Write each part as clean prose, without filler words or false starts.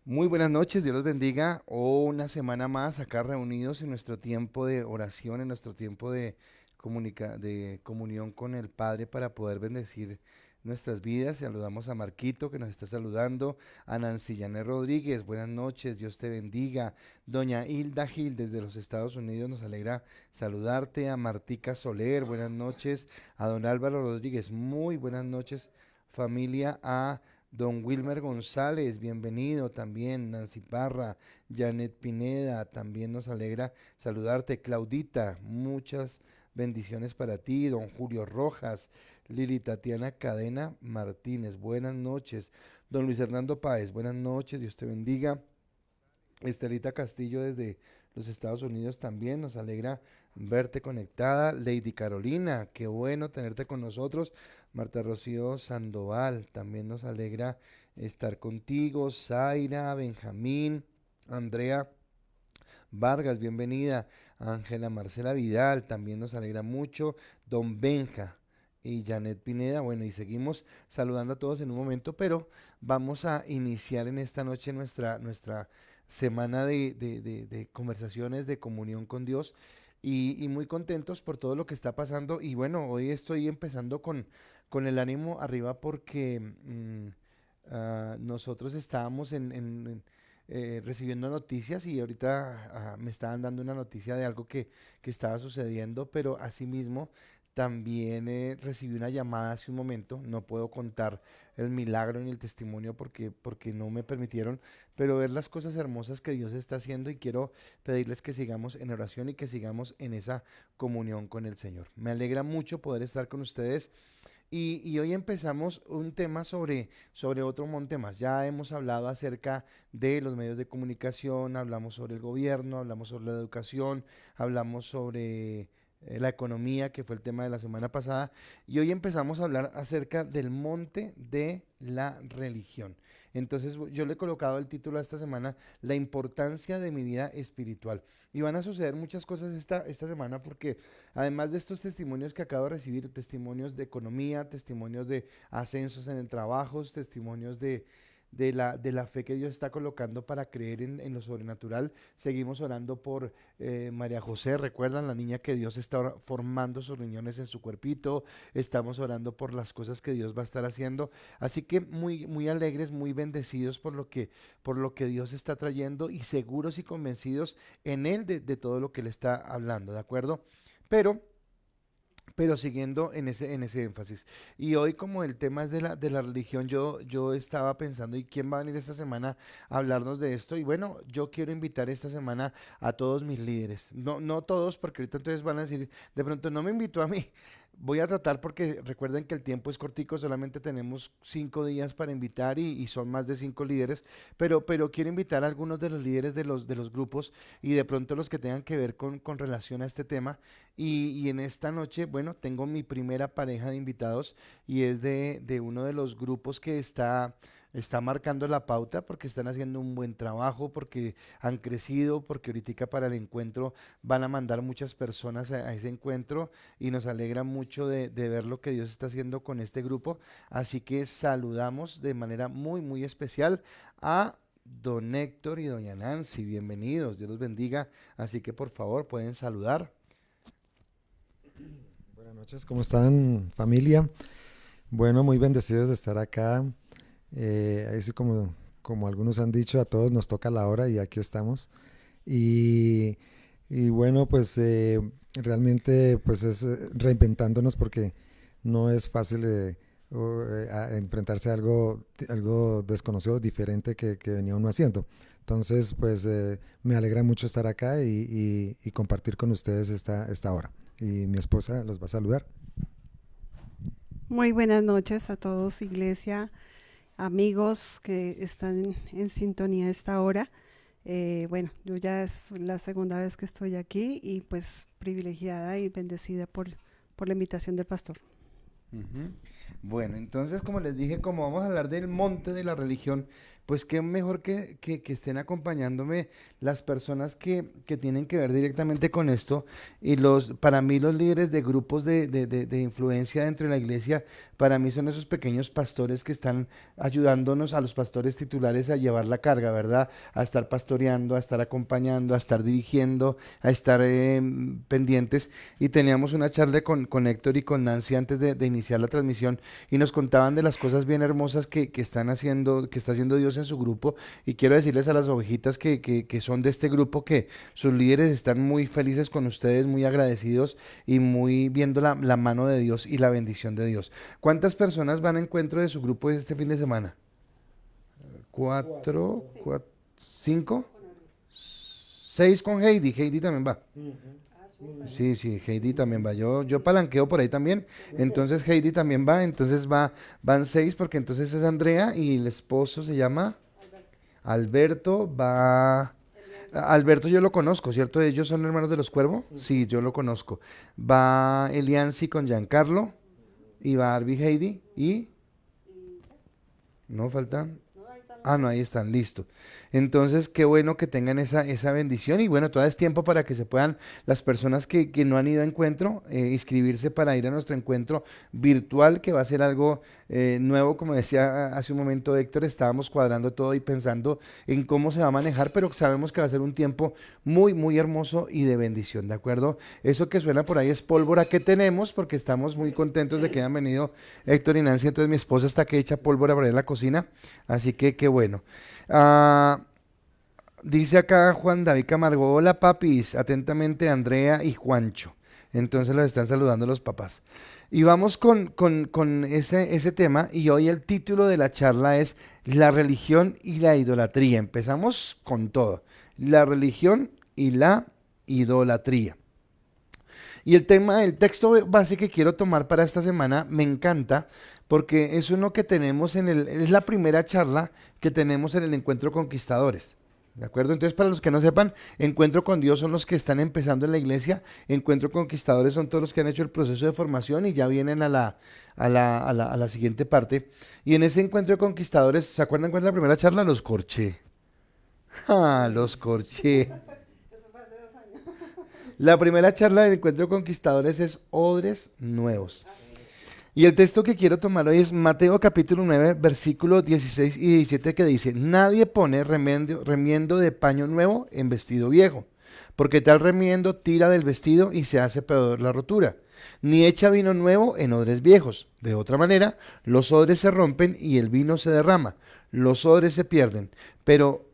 Muy buenas noches, Dios los bendiga. Una semana más acá reunidos en nuestro tiempo de oración, en nuestro tiempo de, de comunión con el Padre para poder bendecir nuestras vidas. Saludamos a Marquito que nos está saludando, a Nancy Janet Rodríguez, buenas noches, Dios te bendiga. Doña Hilda Gil desde los Estados Unidos nos alegra saludarte, a Martica Soler, buenas noches, a don Álvaro Rodríguez, muy buenas noches familia, a Don Wilmer González, bienvenido también. Nancy Parra, Janet Pineda, también nos alegra saludarte. Claudita, muchas bendiciones para ti. Don Julio Rojas, Lili Tatiana Cadena Martínez, buenas noches. Don Luis Hernando Páez, buenas noches, Dios te bendiga. Estelita Castillo desde los Estados Unidos también, nos alegra verte conectada. Lady Carolina, qué bueno tenerte con nosotros. Marta Rocío Sandoval, también nos alegra estar contigo. Zaira, Benjamín, Andrea Vargas, bienvenida. Ángela Marcela Vidal, también nos alegra mucho. Don Benja y Janet Pineda, bueno, y seguimos saludando a todos en un momento, pero vamos a iniciar en esta noche nuestra semana de conversaciones, de comunión con Dios y muy contentos por todo lo que está pasando. Y bueno, hoy estoy empezando con el ánimo arriba porque nosotros estábamos recibiendo noticias y ahorita me estaban dando una noticia de algo que estaba sucediendo, pero asimismo también recibí una llamada hace un momento, no puedo contar el milagro ni el testimonio porque no me permitieron, pero ver las cosas hermosas que Dios está haciendo y quiero pedirles que sigamos en oración y que sigamos en esa comunión con el Señor. Me alegra mucho poder estar con ustedes y hoy empezamos un tema sobre otro monte más. Ya hemos hablado acerca de los medios de comunicación, hablamos sobre el gobierno, hablamos sobre la educación, hablamos sobre la economía, que fue el tema de la semana pasada, y hoy empezamos a hablar acerca del monte de la religión. Entonces yo le he colocado el título a esta semana, La importancia de mi vida espiritual. Y van a suceder muchas cosas esta semana porque además de estos testimonios que acabo de recibir, testimonios de economía, testimonios de ascensos en el trabajo, testimonios de la fe que Dios está colocando para creer en lo sobrenatural. Seguimos orando por María José, recuerdan la niña que Dios está formando sus riñones en su cuerpito. Estamos orando por las cosas que Dios va a estar haciendo. Así que muy alegres, muy bendecidos por lo que Dios está trayendo y seguros y convencidos en Él de todo lo que Él está hablando, ¿de acuerdo? Pero siguiendo en ese énfasis. Y hoy como el tema es de la religión, yo estaba pensando, ¿y quién va a venir esta semana a hablarnos de esto? Y bueno, yo quiero invitar esta semana a todos mis líderes. No, no todos, porque ahorita entonces van a decir, de pronto no me invitó a mí. Voy a tratar porque recuerden que el tiempo es cortico, solamente tenemos 5 días para invitar y son más de 5 líderes, pero quiero invitar a algunos de los líderes de los grupos y de pronto los que tengan que ver con relación a este tema y en esta noche, bueno, tengo mi primera pareja de invitados y es de uno de los grupos que está marcando la pauta porque están haciendo un buen trabajo, porque han crecido, porque ahorita para el encuentro van a mandar muchas personas a ese encuentro y nos alegra mucho de ver lo que Dios está haciendo con este grupo. Así que saludamos de manera muy especial a don Héctor y doña Nancy. Bienvenidos, Dios los bendiga. Así que por favor pueden saludar. Buenas noches, ¿cómo están familia? Bueno, muy bendecidos de estar acá. Así como algunos han dicho, a todos nos toca la hora y aquí estamos. Y, y bueno, pues realmente pues es reinventándonos porque no es fácil enfrentarse a algo desconocido, diferente que venía uno haciendo. Entonces, pues me alegra mucho estar acá y compartir con ustedes esta hora. Y mi esposa los va a saludar. Muy buenas noches a todos, iglesia, amigos que están en sintonía a esta hora. Bueno, yo ya es la segunda vez que estoy aquí y pues privilegiada y bendecida por la invitación del pastor. Ujú. Bueno, entonces como les dije, como vamos a hablar del monte de la religión, pues qué mejor que estén acompañándome las personas que tienen que ver directamente con esto, y para mí los líderes de grupos de influencia dentro de la iglesia, para mí son esos pequeños pastores que están ayudándonos a los pastores titulares a llevar la carga, ¿verdad? A estar pastoreando, a estar acompañando, a estar dirigiendo, a estar pendientes. Y teníamos una charla con Héctor y con Nancy antes de iniciar la transmisión, y nos contaban de las cosas bien hermosas que están haciendo, que está haciendo Dios en su grupo. Y quiero decirles a las ovejitas que son de este grupo, que sus líderes están muy felices con ustedes, muy agradecidos y muy viendo la mano de Dios y la bendición de Dios. ¿Cuántas personas van a encuentro de su grupo este fin de semana? ¿Cuatro? ¿Cinco? Seis con Heidi. Heidi también va. Sí, sí, Heidi también va. Yo palanqueo por ahí también. Entonces Heidi también va. Entonces van seis, porque entonces es Andrea y el esposo se llama Alberto. Alberto yo lo conozco, ¿cierto? ¿Ellos son hermanos de los Cuervo? Sí, yo lo conozco. Va Eliansi con Giancarlo. Y va Arby, Heidi. ¿Y? ¿No faltan? Ah, no, ahí están, listo. Entonces, qué bueno que tengan esa bendición, y bueno, todavía es tiempo para que se puedan, las personas que no han ido a encuentro, inscribirse para ir a nuestro encuentro virtual, que va a ser algo nuevo, como decía hace un momento Héctor. Estábamos cuadrando todo y pensando en cómo se va a manejar, pero sabemos que va a ser un tiempo muy, muy hermoso y de bendición, ¿de acuerdo? Eso que suena por ahí es pólvora que tenemos, porque estamos muy contentos de que hayan venido Héctor y Nancy. Entonces mi esposa está que echa pólvora por ahí en la cocina, así que qué bueno. Dice acá Juan David Camargo: hola papis, atentamente Andrea y Juancho. Entonces los están saludando los papás. Y vamos con ese tema, y hoy el título de la charla es la religión y la idolatría. Empezamos con todo, la religión y la idolatría. Y el texto base que quiero tomar para esta semana me encanta, porque es uno que tenemos es la primera charla que tenemos en el Encuentro Conquistadores. ¿De acuerdo? Entonces, para los que no sepan, Encuentro con Dios son los que están empezando en la iglesia. Encuentro Conquistadores son todos los que han hecho el proceso de formación y ya vienen a la siguiente parte. Y en ese Encuentro de Conquistadores, ¿se acuerdan cuál es la primera charla? Los corché. ¡Ah, los corché! La primera charla del Encuentro de Conquistadores es Odres Nuevos. Y el texto que quiero tomar hoy es Mateo capítulo 9, versículos 16 y 17, que dice: nadie pone remiendo de paño nuevo en vestido viejo, porque tal remiendo tira del vestido y se hace peor la rotura. Ni echa vino nuevo en odres viejos. De otra manera, los odres se rompen y el vino se derrama. Los odres se pierden, pero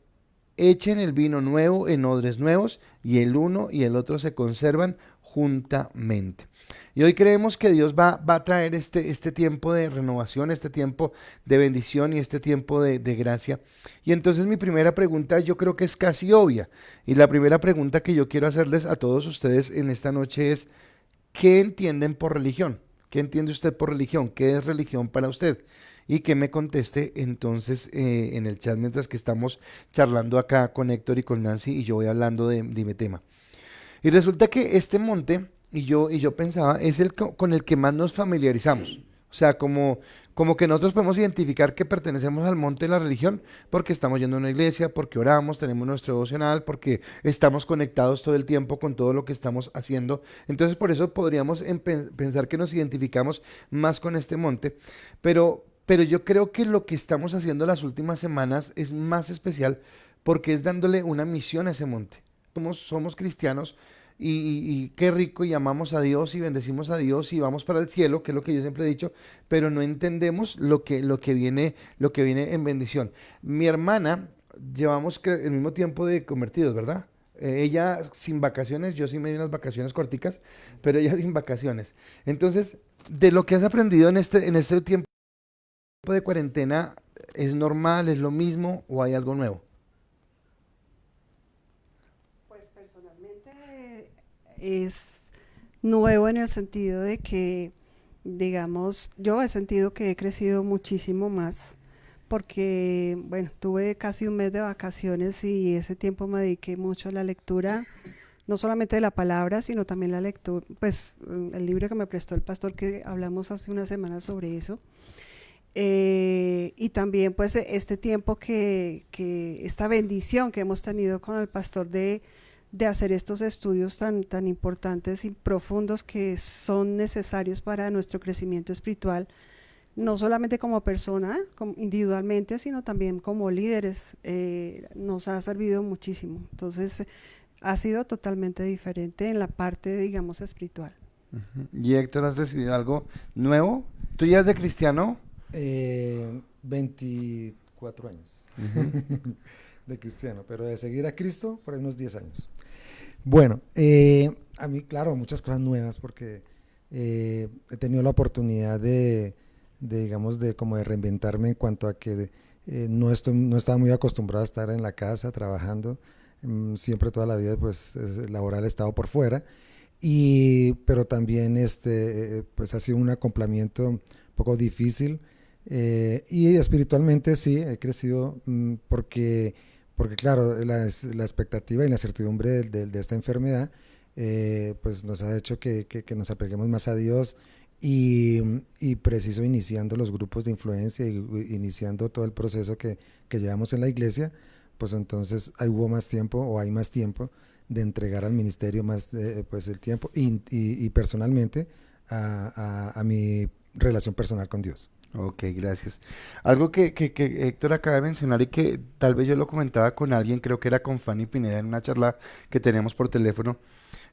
echen el vino nuevo en odres nuevos, y el uno y el otro se conservan juntamente. Y hoy creemos que Dios va a traer este tiempo de renovación, este tiempo de bendición y este tiempo de gracia. Y entonces mi primera pregunta, yo creo que es casi obvia. Y la primera pregunta que yo quiero hacerles a todos ustedes en esta noche es: ¿qué entienden por religión? ¿Qué entiende usted por religión? ¿Qué es religión para usted? Y que me conteste entonces en el chat, mientras que estamos charlando acá con Héctor y con Nancy, y yo voy hablando de mi tema. Y resulta que este monte, y yo pensaba, es con el que más nos familiarizamos. O sea, como que nosotros podemos identificar que pertenecemos al monte de la religión, porque estamos yendo a una iglesia, porque oramos, tenemos nuestro devocional, porque estamos conectados todo el tiempo con todo lo que estamos haciendo. Entonces, por eso podríamos pensar que nos identificamos más con este monte. Pero yo creo que lo que estamos haciendo las últimas semanas es más especial, porque es dándole una misión a ese monte. Somos cristianos, y qué rico, y amamos a Dios y bendecimos a Dios y vamos para el cielo, que es lo que yo siempre he dicho, pero no entendemos lo que viene en bendición. Mi hermana, llevamos el mismo tiempo de convertidos, ¿verdad? Ella sin vacaciones, yo sí me di unas vacaciones corticas, pero ella sin vacaciones. Entonces, de lo que has aprendido en este tiempo de cuarentena, ¿es normal, es lo mismo o hay algo nuevo? Pues personalmente es nuevo en el sentido de que, digamos, yo he sentido que he crecido muchísimo más, porque, bueno, tuve casi un mes de vacaciones y ese tiempo me dediqué mucho a la lectura, no solamente de la palabra, sino también la lectura, pues el libro que me prestó el pastor, que hablamos hace una semana sobre eso. Y también pues este tiempo esta bendición que hemos tenido con el pastor de hacer estos estudios tan importantes y profundos que son necesarios para nuestro crecimiento espiritual, no solamente como persona, individualmente, sino también como líderes, nos ha servido muchísimo. Entonces, ha sido totalmente diferente en la parte, digamos, espiritual. Y Héctor, ¿has recibido algo nuevo? ¿Tú ya eres de cristiano? 24 años de cristiano, pero de seguir a Cristo por unos 10 años. Bueno, a mí, claro, muchas cosas nuevas porque he tenido la oportunidad digamos, como de reinventarme en cuanto a que no estaba muy acostumbrado a estar en la casa trabajando. Siempre toda la vida pues laboral he estado por fuera, pero también pues ha sido un acoplamiento un poco difícil, y espiritualmente sí he crecido, porque claro, la expectativa y la certidumbre de esta enfermedad pues nos ha hecho que nos apeguemos más a Dios, y preciso iniciando los grupos de influencia y iniciando todo el proceso que llevamos en la iglesia, pues entonces hubo más tiempo, o hay más tiempo de entregar al ministerio más pues el tiempo y personalmente a mi relación personal con Dios. Ok, gracias. Algo que Héctor acaba de mencionar y que tal vez yo lo comentaba con alguien, creo que era con Fanny Pineda en una charla que teníamos por teléfono,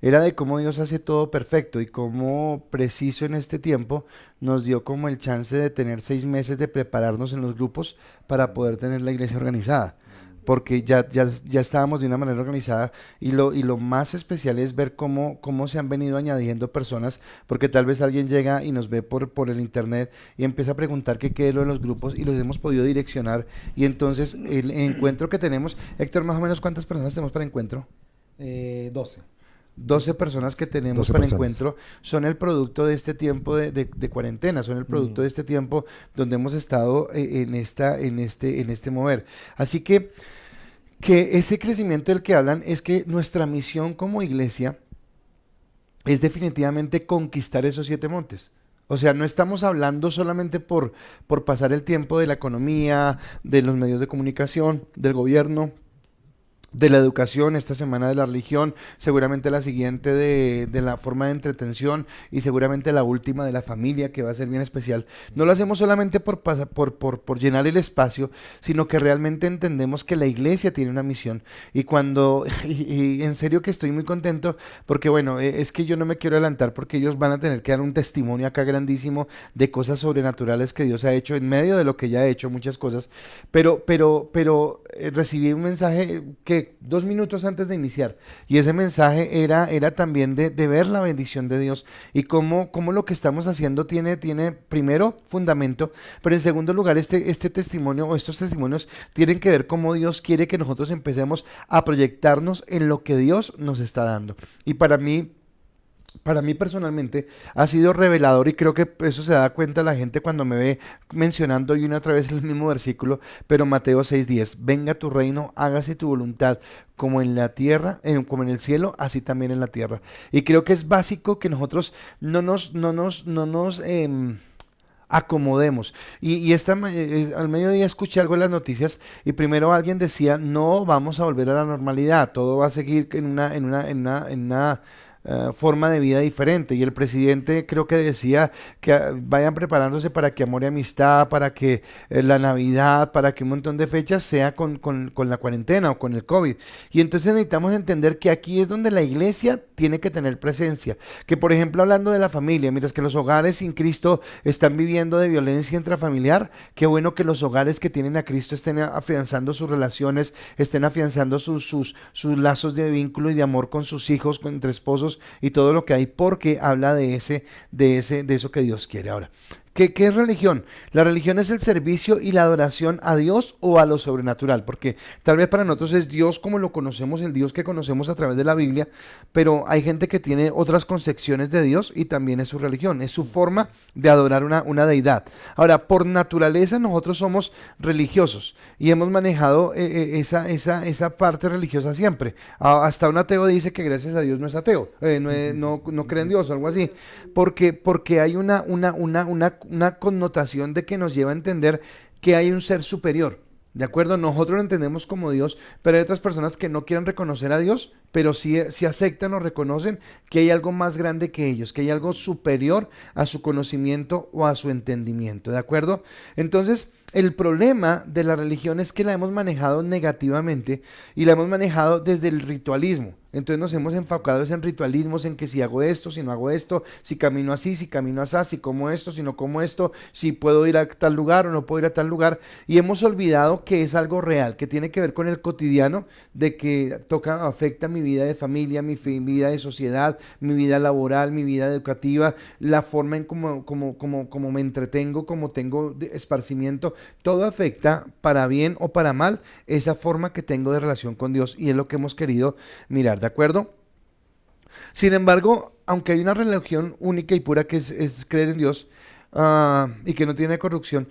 era de cómo Dios hace todo perfecto y cómo preciso en este tiempo nos dio como el chance de tener 6 meses de prepararnos en los grupos para poder tener la iglesia organizada. Porque ya estábamos de una manera organizada y lo más especial es ver cómo se han venido añadiendo personas, porque tal vez alguien llega y nos ve por el internet y empieza a preguntar qué es lo de los grupos y los hemos podido direccionar. Y entonces el encuentro que tenemos, Héctor, más o menos ¿cuántas personas tenemos para encuentro? 12. 12 personas que tenemos para encuentro son el producto de este tiempo de cuarentena, son el producto de este tiempo donde hemos estado en este mover. Así que ese crecimiento del que hablan es que nuestra misión como iglesia es definitivamente conquistar esos 7 montes. O sea, no estamos hablando solamente por pasar el tiempo de la economía, de los medios de comunicación, del gobierno, de la educación, esta semana de la religión, seguramente la siguiente de la forma de entretención y seguramente la última de la familia, que va a ser bien especial. No lo hacemos solamente por llenar el espacio, sino que realmente entendemos que la iglesia tiene una misión. Y en serio que estoy muy contento, porque bueno, es que yo no me quiero adelantar porque ellos van a tener que dar un testimonio acá grandísimo de cosas sobrenaturales que Dios ha hecho en medio de lo que ya ha hecho, muchas cosas, pero recibí un mensaje que 2 minutos antes de iniciar, y ese mensaje era también de ver la bendición de Dios y cómo lo que estamos haciendo tiene primero fundamento, pero en segundo lugar este testimonio o estos testimonios tienen que ver cómo Dios quiere que nosotros empecemos a proyectarnos en lo que Dios nos está dando. Y para mí personalmente ha sido revelador, y creo que eso se da cuenta la gente cuando me ve mencionando y una otra vez el mismo versículo, pero Mateo 6:10, venga tu reino, hágase tu voluntad como en la tierra, como en el cielo, así también en la tierra. Y creo que es básico que nosotros no nos acomodemos. Al mediodía escuché algo en las noticias y primero alguien decía, no vamos a volver a la normalidad, todo va a seguir en una forma de vida diferente, y el presidente creo que decía que vayan preparándose para que amor y amistad, para que la Navidad, para que un montón de fechas sea con la cuarentena o con el COVID. Y entonces necesitamos entender que aquí es donde la iglesia tiene que tener presencia, que por ejemplo hablando de la familia, mientras que los hogares sin Cristo están viviendo de violencia intrafamiliar, qué bueno que los hogares que tienen a Cristo estén afianzando sus relaciones, estén afianzando sus lazos de vínculo y de amor con sus hijos, entre esposos y todo lo que hay, porque habla de eso que Dios quiere. Ahora, ¿qué es religión? La religión es el servicio y la adoración a Dios o a lo sobrenatural, porque tal vez para nosotros es Dios como lo conocemos, el Dios que conocemos a través de la Biblia, pero hay gente que tiene otras concepciones de Dios y también es su religión, es su forma de adorar una deidad. Ahora, por naturaleza nosotros somos religiosos y hemos manejado esa parte religiosa siempre. Hasta un ateo dice que gracias a Dios no es ateo, no cree en Dios o algo así, porque hay una una connotación de que nos lleva a entender que hay un ser superior. ¿De acuerdo? Nosotros lo entendemos como Dios, pero hay otras personas que no quieren reconocer a Dios, pero sí aceptan o reconocen que hay algo más grande que ellos, que hay algo superior a su conocimiento o a su entendimiento. ¿De acuerdo? Entonces, el problema de la religión es que la hemos manejado negativamente y la hemos manejado desde el ritualismo. Entonces nos hemos enfocado en ritualismos, en que si hago esto, si no hago esto, si camino así, si camino así, si como esto, si no como esto, si puedo ir a tal lugar o no puedo ir a tal lugar. Y hemos olvidado que es algo real, que tiene que ver con el cotidiano, de que afecta mi vida de familia, mi vida de sociedad, mi vida laboral, mi vida educativa, la forma en cómo me entretengo, cómo tengo esparcimiento. Todo afecta para bien o para mal esa forma que tengo de relación con Dios, y es lo que hemos querido mirar, ¿de acuerdo? Sin embargo, aunque hay una religión única y pura que es creer en Dios, y que no tiene corrupción,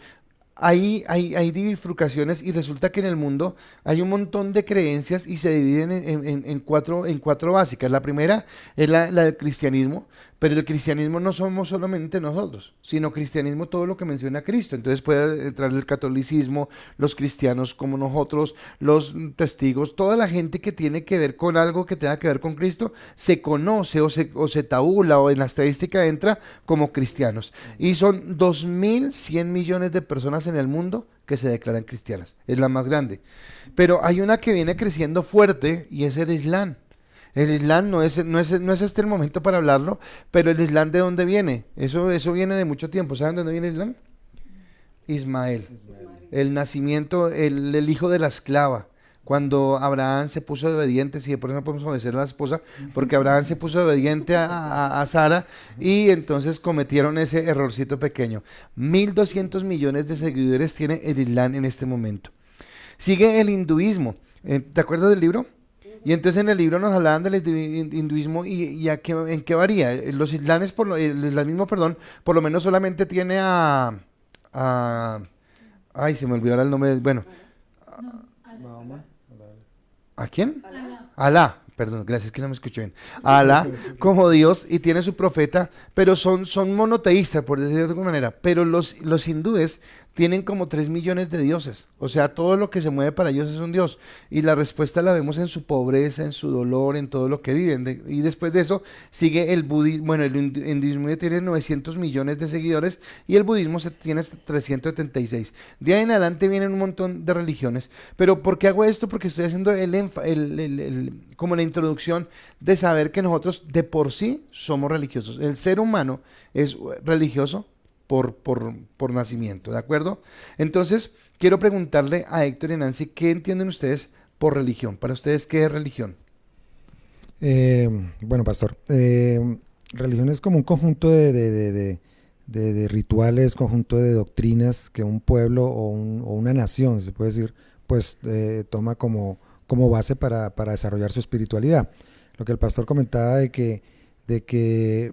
hay bifurcaciones, y resulta que en el mundo hay un montón de creencias y se dividen en cuatro básicas. La primera es la del cristianismo, pero el cristianismo no somos solamente nosotros, sino cristianismo todo lo que menciona Cristo. Entonces puede entrar el catolicismo, los cristianos como nosotros, los testigos, toda la gente que tiene que ver con algo que tenga que ver con Cristo, se conoce o se tabula o en la estadística entra como cristianos. Y son 2.100 millones de personas en el mundo que se declaran cristianas. Es la más grande. Pero hay una que viene creciendo fuerte, y es el Islam. El Islam no es este el momento para hablarlo, pero el Islam, ¿de dónde viene? Eso viene de mucho tiempo. ¿Saben de dónde viene el Islam? Ismael. El nacimiento, el hijo de la esclava. Cuando Abraham se puso obediente, si por eso no podemos obedecer a la esposa, porque Abraham se puso obediente a Sara, y entonces cometieron ese errorcito pequeño. 1.200 millones de seguidores tiene el Islam en este momento. Sigue el hinduismo. ¿Te acuerdas del libro? Y entonces en el libro nos hablaban del hinduismo y en qué varía. Los islames, el islamismo, perdón, por lo menos solamente tiene ay, se me olvidó el nombre. Bueno, ¿a quién? Alá. Perdón, gracias, que no me escuché bien. Alá como Dios, y tiene su profeta, pero son monoteístas, por decirlo de alguna manera. Pero los hindúes tienen como 3 millones de dioses. O sea, todo lo que se mueve para ellos es un dios. Y la respuesta la vemos en su pobreza, en su dolor, en todo lo que viven. Y después de eso sigue el budismo. Bueno, el hinduismo tiene 900 millones de seguidores y el budismo tiene 376. De ahí en adelante vienen un montón de religiones. Pero ¿por qué hago esto? Porque estoy haciendo como la introducción de saber que nosotros de por sí somos religiosos. El ser humano es religioso por nacimiento, ¿de acuerdo? Entonces, quiero preguntarle a Héctor y Nancy, ¿qué entienden ustedes por religión? Para ustedes, ¿qué es religión? Bueno, pastor, religión es como un conjunto de rituales, conjunto de doctrinas que un pueblo o una nación, se puede decir, pues toma como base para desarrollar su espiritualidad. Lo que el pastor comentaba de que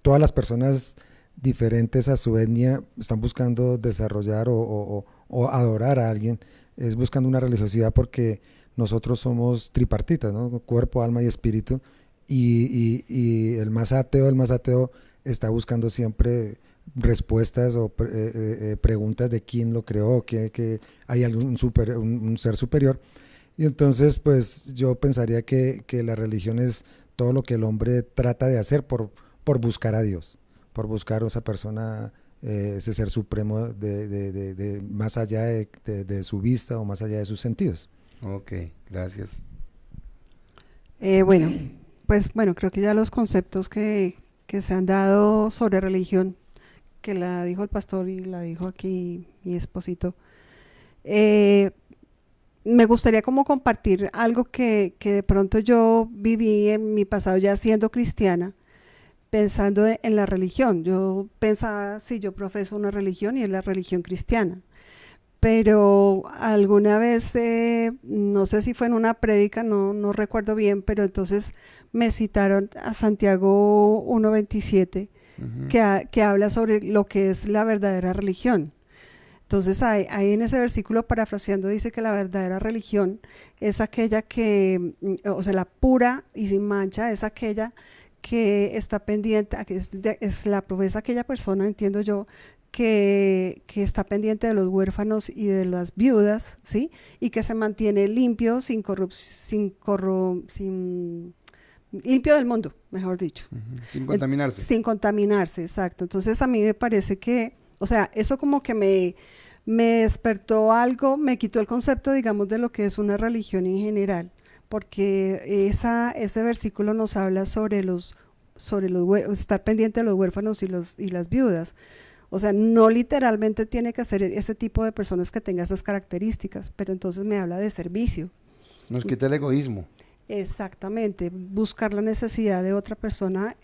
todas las personas diferentes a su etnia están buscando desarrollar o adorar a alguien, es buscando una religiosidad, porque nosotros somos tripartitas, ¿no? Cuerpo, alma y espíritu, y el más ateo está buscando siempre respuestas o preguntas de quién lo creó, que hay un ser superior. Y entonces pues yo pensaría que la religión es todo lo que el hombre trata de hacer por buscar a Dios, por buscar a esa persona, ese ser supremo de más allá de su vista o más allá de sus sentidos. Ok, gracias. Bueno, pues creo que ya los conceptos que se han dado sobre religión, que la dijo el pastor y la dijo aquí mi esposito, me gustaría como compartir algo que de pronto yo viví en mi pasado ya siendo cristiana, pensando en la religión. Yo pensaba, sí, yo profeso una religión y es la religión cristiana, pero alguna vez, no sé si fue en una prédica, no recuerdo bien, pero entonces me citaron a Santiago 1:27, que habla sobre lo que es la verdadera religión. Entonces ahí en ese versículo, parafraseando, dice que la verdadera religión es aquella que, o sea, la pura y sin mancha es aquella que está pendiente, es la promesa aquella persona, entiendo yo, que está pendiente de los huérfanos y de las viudas, ¿sí? Y que se mantiene limpio, limpio del mundo, mejor dicho. Sin contaminarse. Sin contaminarse, exacto. Entonces a mí me parece que, o sea, eso como que me despertó algo, me quitó el concepto, digamos, de lo que es una religión en general, porque ese versículo nos habla sobre estar pendiente de los huérfanos y las viudas. O sea, no literalmente tiene que ser ese tipo de personas que tenga esas características, pero entonces me habla de servicio. Nos quita el egoísmo. Exactamente, buscar la necesidad de otra persona,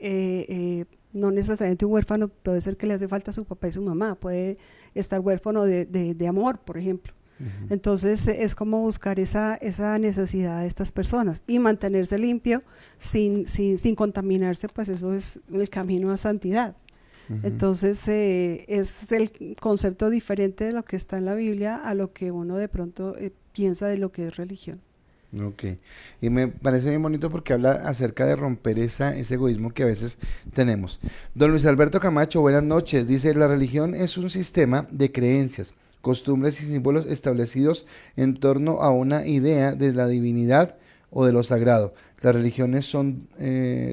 no necesariamente un huérfano, puede ser que le hace falta a su papá y su mamá, puede estar huérfano de amor, por ejemplo. Entonces es como buscar esa necesidad de estas personas y mantenerse limpio sin contaminarse, pues eso es el camino a santidad. Entonces es el concepto diferente de lo que está en la Biblia a lo que uno de pronto piensa de lo que es religión. Ok, y me parece bien bonito porque habla acerca de romper ese egoísmo que a veces tenemos. Don Luis Alberto Camacho, buenas noches. Dice, la religión es un sistema de creencias, costumbres y símbolos establecidos en torno a una idea de la divinidad o de lo sagrado. Las religiones son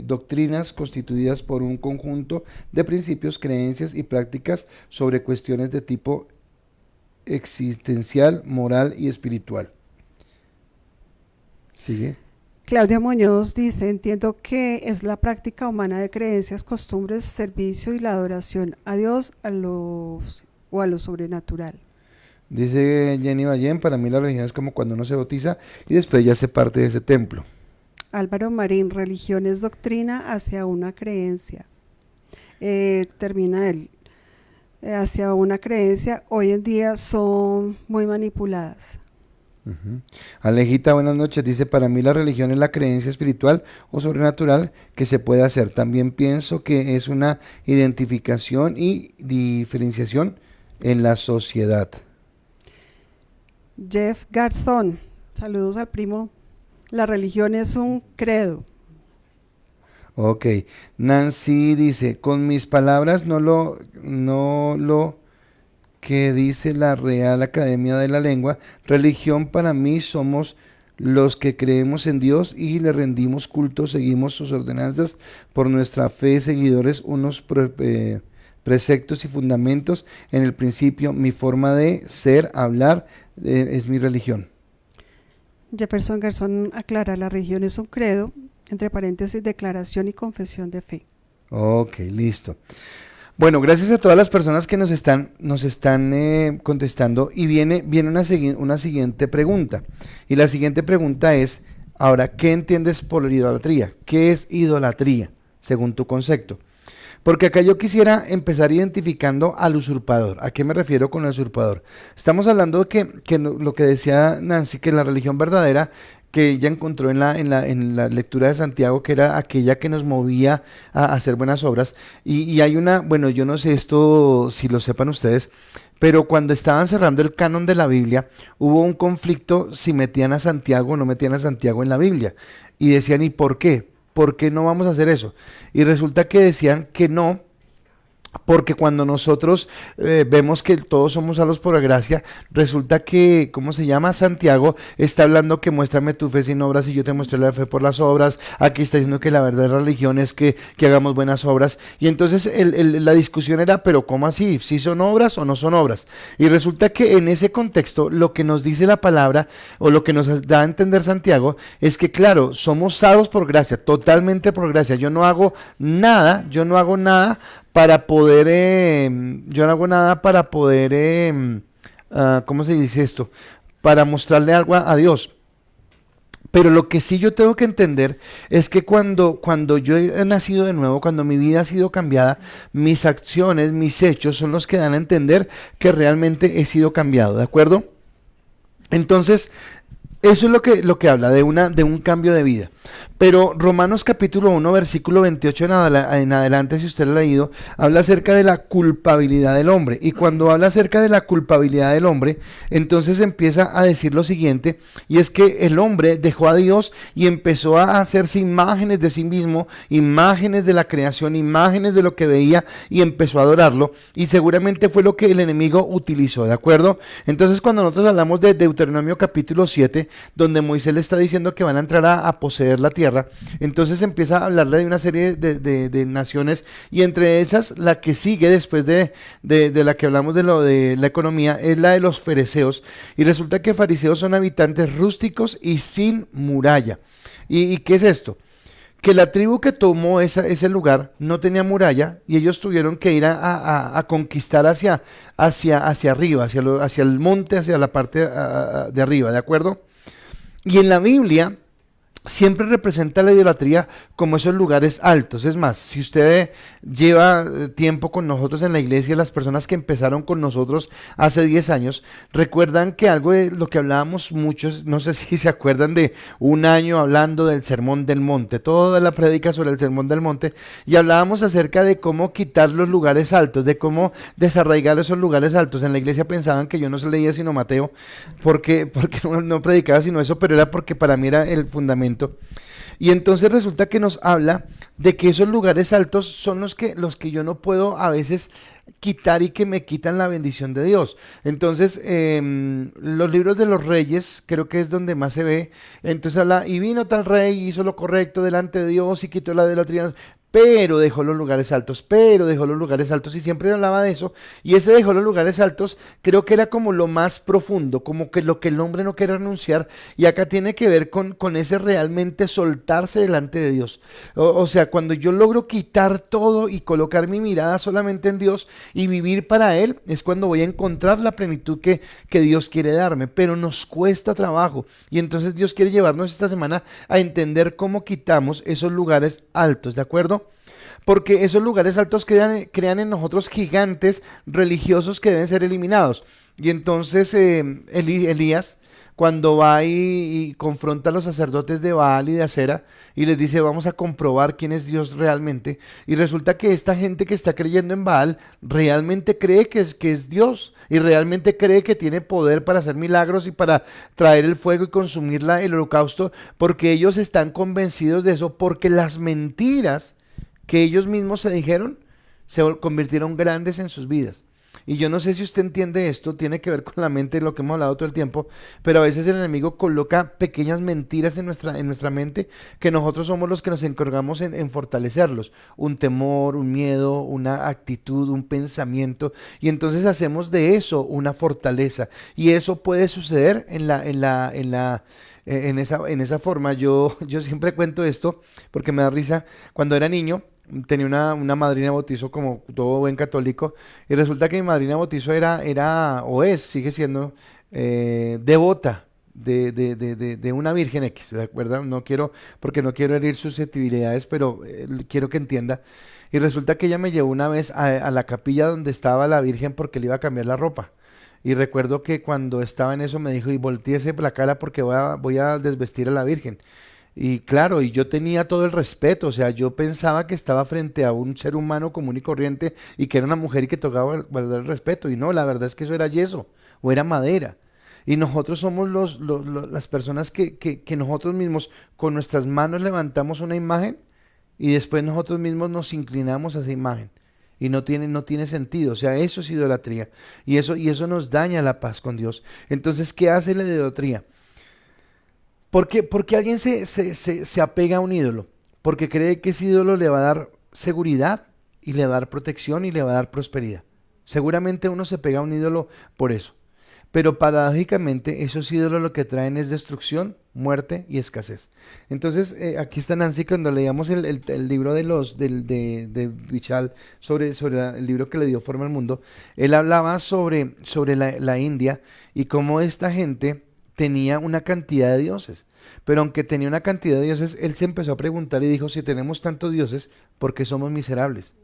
doctrinas constituidas por un conjunto de principios, creencias y prácticas sobre cuestiones de tipo existencial, moral y espiritual. ¿Sigue? Claudia Muñoz dice, entiendo que es la práctica humana de creencias, costumbres, servicio y la adoración a Dios o a lo sobrenatural. Dice Jenny Ballén, para mí la religión es como cuando uno se bautiza y después ya hace parte de ese templo. Álvaro Marín, religión es doctrina hacia una creencia. Termina él, hacia una creencia, hoy en día son muy manipuladas. Alejita, buenas noches. Dice, para mí la religión es la creencia espiritual o sobrenatural que se puede hacer. También pienso que es una identificación y diferenciación en la sociedad. Jeff Garzón, saludos al primo. La religión es un credo. Ok. Nancy dice, con mis palabras no lo que dice la Real Academia de la Lengua, religión para mí somos los que creemos en Dios y le rendimos culto, seguimos sus ordenanzas por nuestra fe, seguidores, unos preceptos y fundamentos en el principio, mi forma de ser, hablar, es mi religión. Jefferson Garzón aclara, la religión es un credo, entre paréntesis, declaración y confesión de fe. Ok, listo. Bueno, gracias a todas las personas que nos están contestando y viene una siguiente pregunta. Y la siguiente pregunta es, ahora, ¿qué entiendes por idolatría? ¿Qué es idolatría, según tu concepto? Porque acá yo quisiera empezar identificando al usurpador. ¿A qué me refiero con el usurpador? Estamos hablando de que lo que decía Nancy, que la religión verdadera que ella encontró en la lectura de Santiago, que era aquella que nos movía a hacer buenas obras. Y hay bueno, yo no sé esto si lo sepan ustedes, pero cuando estaban cerrando el canon de la Biblia, hubo un conflicto si metían a Santiago o no metían a Santiago en la Biblia. Y decían, ¿y por qué? ¿Por qué no vamos a hacer eso? Y resulta que decían que no, porque cuando nosotros vemos que todos somos salvos por gracia, resulta que, ¿cómo se llama? Santiago está hablando que muéstrame tu fe sin obras y yo te mostré la fe por las obras. Aquí está diciendo que la verdadera religión es que hagamos buenas obras. Y entonces la discusión era, pero ¿cómo así? ¿Sí son obras o no son obras? Y resulta que en ese contexto lo que nos dice la palabra o lo que nos da a entender Santiago es que, claro, somos salvos por gracia, totalmente por gracia. Yo no hago nada para poder, ¿cómo se dice esto? Para mostrarle algo a Dios. Pero lo que sí yo tengo que entender es que cuando yo he nacido de nuevo, cuando mi vida ha sido cambiada, mis acciones, mis hechos son los que dan a entender que realmente he sido cambiado, ¿de acuerdo? Entonces, eso es lo que habla de un cambio de vida. Pero Romanos capítulo 1, versículo 28 en adelante, si usted lo ha leído, habla acerca de la culpabilidad del hombre. Y cuando habla acerca de la culpabilidad del hombre, entonces empieza a decir lo siguiente, y es que el hombre dejó a Dios y empezó a hacerse imágenes de sí mismo, imágenes de la creación, imágenes de lo que veía, y empezó a adorarlo. Y seguramente fue lo que el enemigo utilizó, ¿de acuerdo? Entonces cuando nosotros hablamos de Deuteronomio capítulo 7, donde Moisés le está diciendo que van a entrar a poseer la tierra, entonces empieza a hablarle de una serie de naciones, y entre esas la que sigue después de la que hablamos de lo de la economía es la de los fereceos, y resulta que fariseos son habitantes rústicos y sin muralla. ¿Y qué es esto? Que la tribu que tomó ese lugar no tenía muralla, y ellos tuvieron que ir a conquistar hacia arriba, hacia el monte, hacia la parte de arriba, ¿de acuerdo? Y en la Biblia siempre representa la idolatría como esos lugares altos. Es más, si usted lleva tiempo con nosotros en la iglesia, las personas que empezaron con nosotros hace 10 años, recuerdan que algo de lo que hablábamos muchos, no sé si se acuerdan de un año hablando del Sermón del Monte, toda la prédica sobre el Sermón del Monte, y hablábamos acerca de cómo quitar los lugares altos, de cómo desarraigar esos lugares altos. En la iglesia pensaban que yo no se leía sino Mateo, porque no predicaba sino eso, pero era porque para mí era el fundamento. Y entonces resulta que nos habla de que esos lugares altos son los que yo no puedo a veces quitar, y que me quitan la bendición de Dios. Entonces, los libros de los reyes, creo que es donde más se ve. Entonces habla, y vino tal rey, hizo lo correcto delante de Dios y quitó la idolatría, pero dejó los lugares altos, y siempre hablaba de eso, y ese dejó los lugares altos, creo que era como lo más profundo, como que lo que el hombre no quiere renunciar, y acá tiene que ver con ese realmente soltarse delante de Dios. O sea, cuando yo logro quitar todo y colocar mi mirada solamente en Dios y vivir para Él, es cuando voy a encontrar la plenitud que Dios quiere darme, pero nos cuesta trabajo, y entonces Dios quiere llevarnos esta semana a entender cómo quitamos esos lugares altos, ¿de acuerdo? Porque esos lugares altos crean en nosotros gigantes religiosos que deben ser eliminados. Y entonces Elías, cuando va y confronta a los sacerdotes de Baal y de Acera, y les dice, vamos a comprobar quién es Dios realmente, y resulta que esta gente que está creyendo en Baal realmente cree que es Dios, y realmente cree que tiene poder para hacer milagros y para traer el fuego y consumir el holocausto, porque ellos están convencidos de eso, porque las mentiras que ellos mismos se dijeron se convirtieron grandes en sus vidas. Y yo no sé si usted entiende esto, tiene que ver con la mente, lo que hemos hablado todo el tiempo, pero a veces el enemigo coloca pequeñas mentiras en nuestra mente, que nosotros somos los que nos encargamos en fortalecerlos. Un temor, un miedo, una actitud, un pensamiento, y entonces hacemos de eso una fortaleza. Y eso puede suceder en esa forma. Yo siempre cuento esto porque me da risa. Cuando era niño tenía una madrina de bautizo, como todo buen católico, y resulta que mi madrina de bautizo sigue siendo devota de una Virgen X, ¿de acuerdo? Porque no quiero herir susceptibilidades, pero quiero que entienda. Y resulta que ella me llevó una vez a la capilla donde estaba la Virgen, porque le iba a cambiar la ropa. Y recuerdo que cuando estaba en eso me dijo, y volteese la cara porque voy a desvestir a la Virgen. Y claro, y yo tenía todo el respeto, o sea, yo pensaba que estaba frente a un ser humano común y corriente, y que era una mujer y que tocaba guardar el respeto. Y no, la verdad es que eso era yeso o era madera. Y nosotros somos las personas que nosotros mismos con nuestras manos levantamos una imagen, y después nosotros mismos nos inclinamos a esa imagen. Y no tiene sentido, o sea, eso es idolatría. Y eso nos daña la paz con Dios. Entonces, ¿qué hace la idolatría? Porque alguien se apega a un ídolo, porque cree que ese ídolo le va a dar seguridad, y le va a dar protección, y le va a dar prosperidad. Seguramente uno se pega a un ídolo por eso, pero paradójicamente esos ídolos lo que traen es destrucción, muerte y escasez. Entonces, aquí está Nancy, cuando leíamos el libro de Vichal sobre el libro que le dio forma al mundo, él hablaba sobre la India, y cómo esta gente tenía una cantidad de dioses, pero aunque tenía una cantidad de dioses, él se empezó a preguntar y dijo, si tenemos tantos dioses, ¿por qué somos miserables?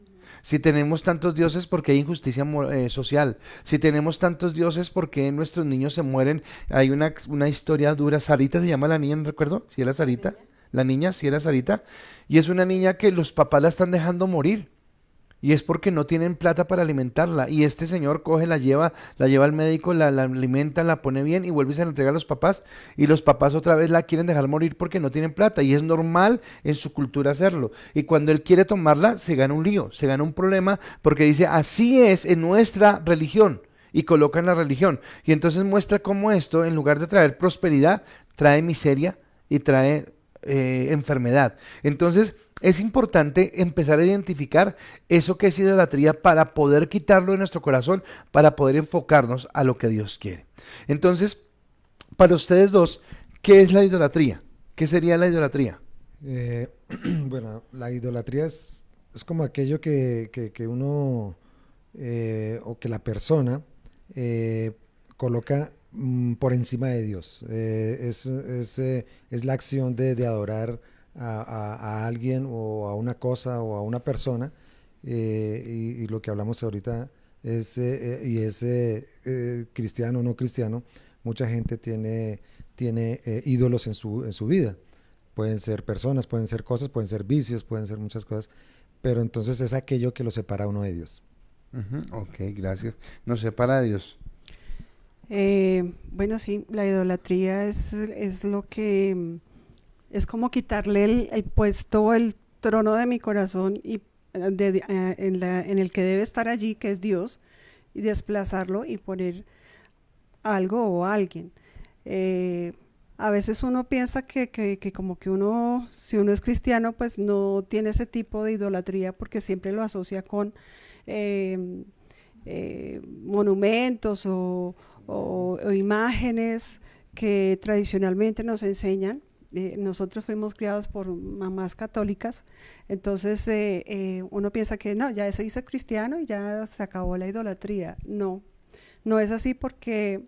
Si tenemos tantos dioses, ¿por qué hay injusticia social? Si tenemos tantos dioses, ¿por qué nuestros niños se mueren? Hay una historia dura. Sarita se llama la niña, no recuerdo si era Sarita. la niña, si era Sarita, y es una niña que los papás la están dejando morir. Y es porque no tienen plata para alimentarla. Y este señor coge, la lleva al médico, la alimenta, la pone bien y vuelve y se la entrega a los papás. Y los papás otra vez la quieren dejar morir porque no tienen plata. Y es normal en su cultura hacerlo. Y cuando él quiere tomarla, se gana un lío, se gana un problema porque dice, así es en nuestra religión. Y colocan la religión. Y entonces muestra cómo esto, en lugar de traer prosperidad, trae miseria y trae enfermedad. Entonces, es importante empezar a identificar eso que es idolatría para poder quitarlo de nuestro corazón, para poder enfocarnos a lo que Dios quiere. Entonces, para ustedes dos, ¿qué es la idolatría? ¿Qué sería la idolatría? Eh, bueno, la idolatría es como aquello que uno o que la persona eh, coloca por encima de Dios. Es la acción de adorar a alguien o a una cosa o a una persona y lo que hablamos ahorita es cristiano o no cristiano, mucha gente tiene ídolos en su vida. Pueden ser personas, pueden ser cosas, pueden ser vicios, pueden ser muchas cosas, pero entonces es aquello que lo separa a uno de Dios. Ok, gracias. Nos separa de Dios. Bueno, sí, la idolatría es lo que es como quitarle el puesto, el trono de mi corazón y en el que debe estar allí, que es Dios, y desplazarlo y poner algo o alguien. A veces uno piensa que como que uno, si uno es cristiano, pues no tiene ese tipo de idolatría porque siempre lo asocia con monumentos o imágenes que tradicionalmente nos enseñan. Nosotros fuimos criados por mamás católicas, entonces uno piensa que no, ya se dice cristiano y ya se acabó la idolatría. No, no es así porque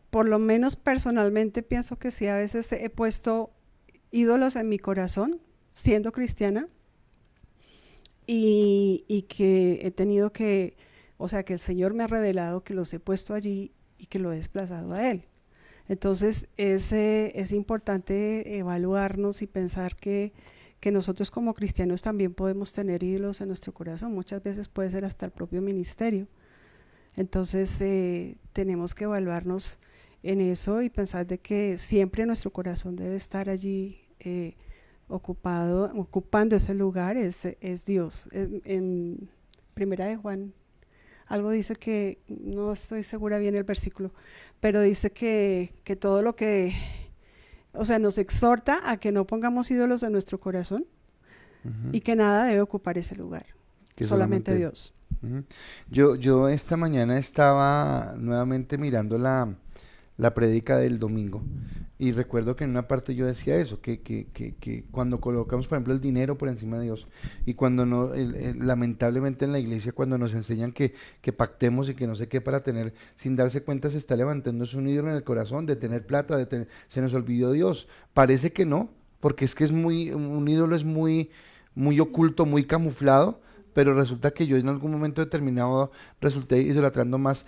por lo menos personalmente pienso que sí, a veces he puesto ídolos en mi corazón siendo cristiana y que he tenido que, o sea, que el Señor me ha revelado que los he puesto allí y que lo he desplazado a Él. Entonces es importante evaluarnos y pensar que nosotros como cristianos también podemos tener ídolos en nuestro corazón. Muchas veces puede ser hasta el propio ministerio. Entonces tenemos que evaluarnos en eso y pensar de que siempre nuestro corazón debe estar allí ocupando ese lugar, es Dios. En Primera de Juan algo dice que, no estoy segura bien el versículo, pero dice que todo lo que, o sea, nos exhorta a que no pongamos ídolos en nuestro corazón y que nada debe ocupar ese lugar, Que solamente Dios. Yo esta mañana estaba nuevamente mirando la prédica del domingo y recuerdo que en una parte yo decía eso, que cuando colocamos, por ejemplo, el dinero por encima de Dios y cuando no, lamentablemente en la iglesia cuando nos enseñan que pactemos y que no sé qué para tener, sin darse cuenta se está levantándose un ídolo en el corazón de tener plata, se nos olvidó Dios. Parece que no, porque es que un ídolo es muy oculto, muy camuflado, pero resulta que yo en algún momento determinado resulté idolatrando más.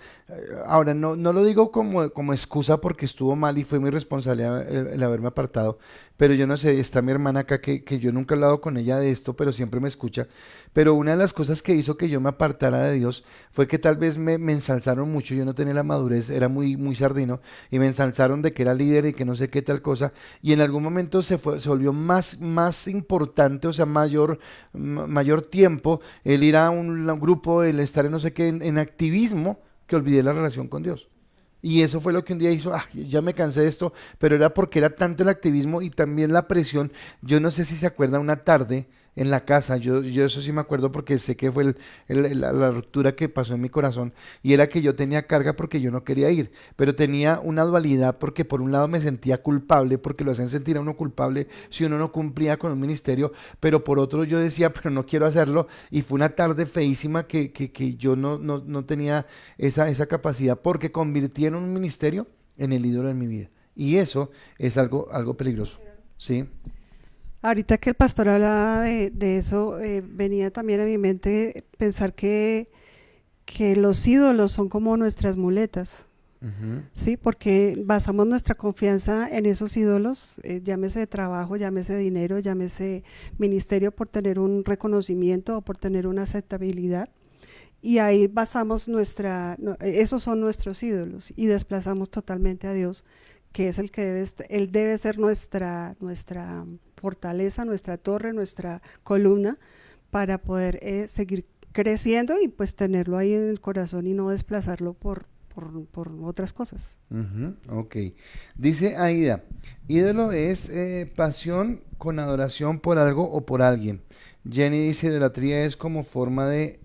Ahora, no lo digo como excusa porque estuvo mal y fue mi responsabilidad el haberme apartado, pero yo no sé, está mi hermana acá que yo nunca he hablado con ella de esto, pero siempre me escucha. Pero una de las cosas que hizo que yo me apartara de Dios fue que tal vez me ensalzaron mucho, yo no tenía la madurez, era muy sardino, y me ensalzaron de que era líder y que no sé qué tal cosa, y en algún momento se volvió más importante, o sea, mayor tiempo el ir a un grupo, el estar en no sé qué, en activismo, que olvidé la relación con Dios. Y eso fue lo que un día hizo, ya me cansé de esto, pero era porque era tanto el activismo y también la presión. Yo no sé si se acuerda una tarde en la casa, yo eso sí me acuerdo porque sé que fue la ruptura que pasó en mi corazón y era que yo tenía carga porque yo no quería ir, pero tenía una dualidad porque por un lado me sentía culpable porque lo hacen sentir a uno culpable si uno no cumplía con un ministerio, pero por otro yo decía, pero no quiero hacerlo y fue una tarde feísima que yo no tenía esa capacidad porque convirtieron un ministerio en el ídolo de mi vida y eso es algo peligroso, ¿sí? Ahorita que el pastor hablaba de eso, venía también a mi mente pensar que los ídolos son como nuestras muletas. Ujú. ¿sí? Porque basamos nuestra confianza en esos ídolos, llámese de trabajo, llámese dinero, llámese ministerio por tener un reconocimiento o por tener una aceptabilidad. Y ahí basamos esos son nuestros ídolos y desplazamos totalmente a Dios, que es el que Él debe ser nuestra fortaleza, nuestra torre, nuestra columna para poder seguir creciendo y pues tenerlo ahí en el corazón y no desplazarlo por otras cosas. Ujú, ok. Dice Aida, ídolo es pasión con adoración por algo o por alguien. Jenny dice, idolatría es como forma de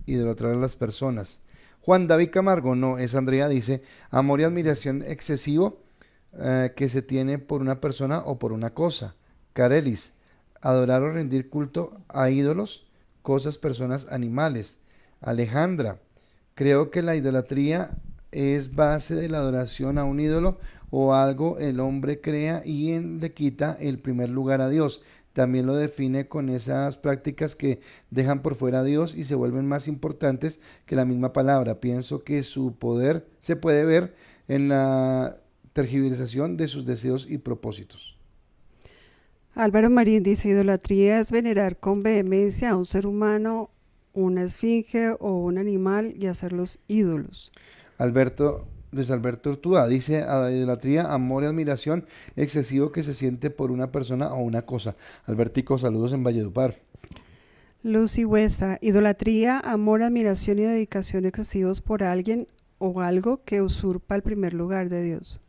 idolatrar a las personas. Juan David Camargo, no, es Andrea, dice, amor y admiración excesivo que se tiene por una persona o por una cosa. Carelis, adorar o rendir culto a ídolos, cosas, personas, animales. Alejandra, creo que la idolatría es base de la adoración a un ídolo o algo el hombre crea y le quita el primer lugar a Dios. También lo define con esas prácticas que dejan por fuera a Dios y se vuelven más importantes que la misma palabra. Pienso que su poder se puede ver en la tergiversación de sus deseos y propósitos. Álvaro Marín dice, idolatría es venerar con vehemencia a un ser humano, una esfinge o un animal y hacerlos ídolos. Luis Alberto Urtúa dice, a la idolatría, amor y admiración excesivo que se siente por una persona o una cosa. Albertico, saludos en Valledupar. Lucy Huesa, idolatría, amor, admiración y dedicación excesivos por alguien o algo que usurpa el primer lugar de Dios.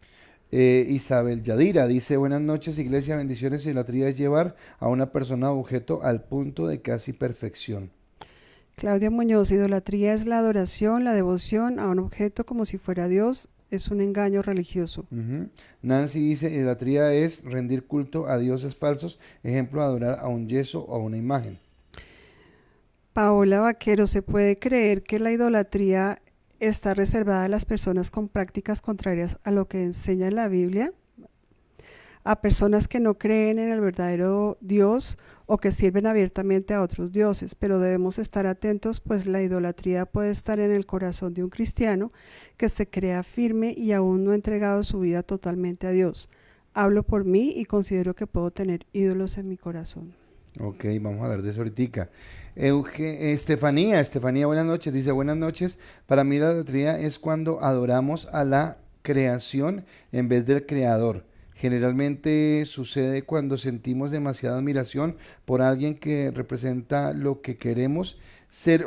Isabel Yadira dice, buenas noches, iglesia, bendiciones. Idolatría es llevar a una persona o objeto al punto de casi perfección. Claudia Muñoz, idolatría es la adoración, la devoción a un objeto como si fuera Dios, es un engaño religioso. Ujú. Nancy dice, idolatría es rendir culto a dioses falsos, ejemplo, adorar a un yeso o a una imagen. Paola Vaquero, ¿se puede creer que la idolatría está reservada a las personas con prácticas contrarias a lo que enseña la Biblia? A personas que no creen en el verdadero Dios o que sirven abiertamente a otros dioses, pero debemos estar atentos, pues la idolatría puede estar en el corazón de un cristiano que se crea firme y aún no ha entregado su vida totalmente a Dios. Hablo por mí y considero que puedo tener ídolos en mi corazón. Ok, vamos a hablar de eso ahorita. Estefanía, buenas noches. Dice, buenas noches. Para mí la idolatría es cuando adoramos a la creación en vez del creador. Generalmente sucede cuando sentimos demasiada admiración por alguien que representa lo que queremos ser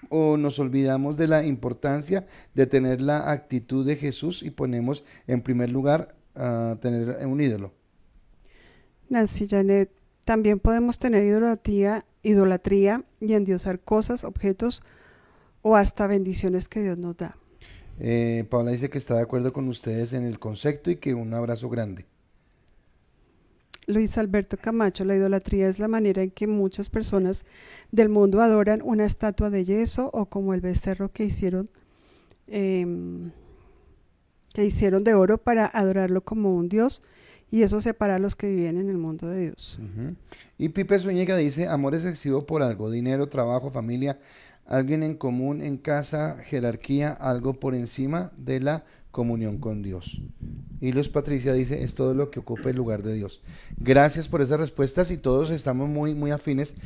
o nos olvidamos de la importancia de tener la actitud de Jesús y ponemos en primer lugar a tener un ídolo. Nancy Janet, también podemos tener idolatría y endiosar cosas, objetos o hasta bendiciones que Dios nos da. Paola dice que está de acuerdo con ustedes en el concepto y que un abrazo grande. Luis Alberto Camacho, la idolatría es la manera en que muchas personas del mundo adoran una estatua de yeso o como el becerro em, que hicieron de oro para adorarlo como un dios, y eso separa a los que viven en el mundo de Dios. Ujú. Y Pipe Zúñiga dice, amor excesivo por algo, dinero, trabajo, familia, alguien en común en casa, jerarquía, algo por encima de la comunión con Dios. Y Luz Patricia dice, es todo lo que ocupa el lugar de Dios. Gracias por esas respuestas y todos estamos muy, muy afines.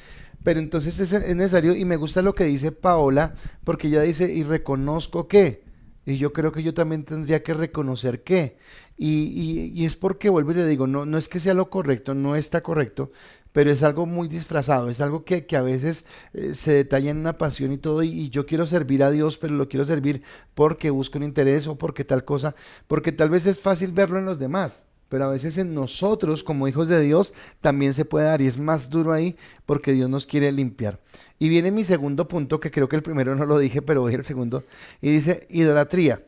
Pero entonces es necesario, y me gusta lo que dice Paola, porque ella dice, y reconozco que, y yo creo que yo también tendría que reconocer que, y es porque, vuelvo y le digo, no, no es que sea lo correcto, no está correcto, pero es algo muy disfrazado, es algo que a veces se detalla en una pasión y todo, y yo quiero servir a Dios, pero lo quiero servir porque busco un interés o porque tal cosa, porque tal vez es fácil verlo en los demás, pero a veces en nosotros como hijos de Dios también se puede dar y es más duro ahí porque Dios nos quiere limpiar. Y viene mi segundo punto, que creo que el primero no lo dije, pero voy al segundo, y dice idolatría,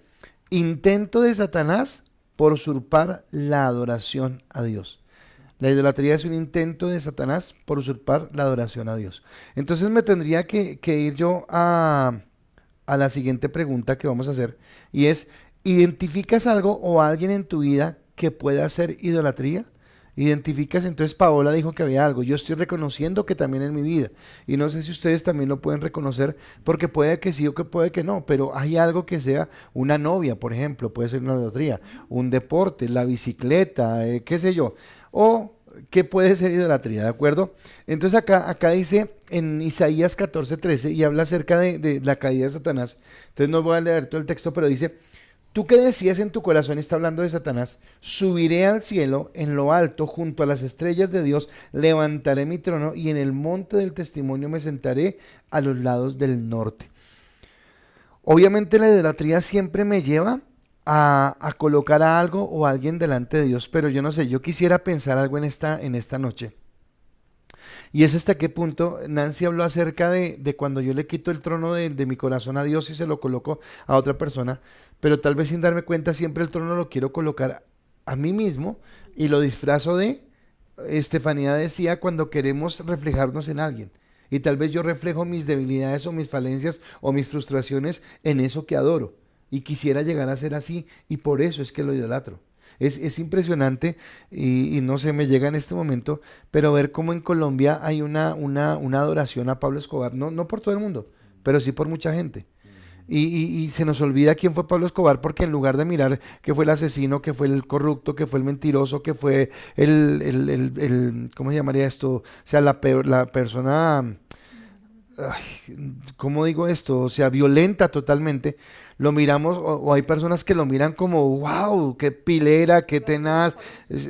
intento de Satanás por usurpar la adoración a Dios. La idolatría es un intento de Satanás por usurpar la adoración a Dios. Entonces me tendría que ir yo a la siguiente pregunta que vamos a hacer, y es, ¿identificas algo o alguien en tu vida que pueda hacer idolatría? identificas, entonces Paola dijo que había algo, yo estoy reconociendo que también en mi vida, y no sé si ustedes también lo pueden reconocer, porque puede que sí o que puede que no, pero hay algo que sea una novia, por ejemplo, puede ser una idolatría, un deporte, la bicicleta, qué sé yo, o qué puede ser idolatría, ¿de acuerdo? Entonces acá dice en Isaías 14:13 y habla acerca de la caída de Satanás, entonces no voy a leer todo el texto, pero dice, tú que decías en tu corazón, está hablando de Satanás, subiré al cielo, en lo alto, junto a las estrellas de Dios, levantaré mi trono y en el monte del testimonio me sentaré a los lados del norte. Obviamente la idolatría siempre me lleva a colocar a algo o a alguien delante de Dios, pero yo no sé, yo quisiera pensar algo en esta noche. Y es hasta qué punto Nancy habló acerca de cuando yo le quito el trono de mi corazón a Dios y se lo coloco a otra persona, pero tal vez sin darme cuenta siempre el trono lo quiero colocar a mí mismo y lo disfrazo de, Estefanía decía, cuando queremos reflejarnos en alguien. Y tal vez yo reflejo mis debilidades o mis falencias o mis frustraciones en eso que adoro. Y quisiera llegar a ser así y por eso es que lo idolatro. Es impresionante y no sé, me llega en este momento, pero ver cómo en Colombia hay una adoración a Pablo Escobar, no por todo el mundo, pero sí por mucha gente. Y se nos olvida quién fue Pablo Escobar porque en lugar de mirar que fue el asesino, que fue el corrupto, que fue el mentiroso, que fue ¿cómo se llamaría esto? O sea, la persona, ¿cómo digo esto? O sea, violenta totalmente. Lo miramos, o hay personas que lo miran como, wow, qué pilera, qué tenaz.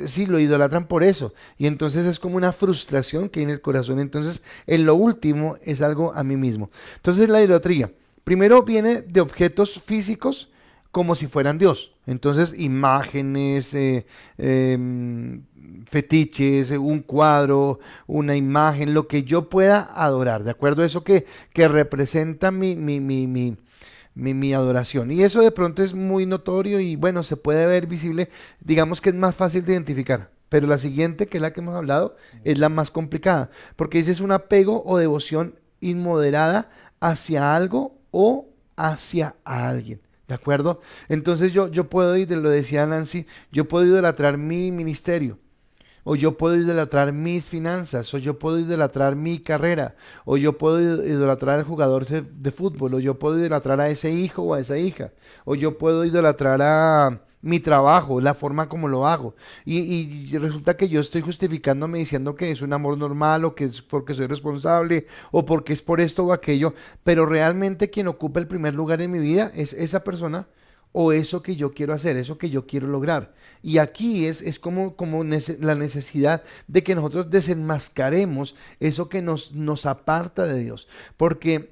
Sí, lo idolatran por eso. Y entonces es como una frustración que hay en el corazón. Entonces, en lo último es algo a mí mismo. Entonces, la idolatría, primero viene de objetos físicos como si fueran Dios. Entonces, imágenes, fetiches, un cuadro, una imagen, lo que yo pueda adorar, ¿de acuerdo? Eso que representa mi adoración. Y eso de pronto es muy notorio y bueno, se puede ver visible, digamos que es más fácil de identificar. Pero la siguiente, que es la que hemos hablado, es la más complicada, porque dice es un apego o devoción inmoderada hacia algo o hacia alguien. ¿De acuerdo? Entonces yo puedo ir, lo decía Nancy, yo puedo idolatrar mi ministerio, o yo puedo idolatrar mis finanzas, o yo puedo idolatrar mi carrera, o yo puedo idolatrar al jugador de fútbol, o yo puedo idolatrar a ese hijo o a esa hija, o yo puedo idolatrar a mi trabajo, la forma como lo hago. Y resulta que yo estoy justificándome diciendo que es un amor normal, o que es porque soy responsable, o porque es por esto o aquello, pero realmente quien ocupa el primer lugar en mi vida es esa persona o eso que yo quiero hacer, eso que yo quiero lograr. Y aquí es como la necesidad de que nosotros desenmascaremos eso que nos aparta de Dios. Porque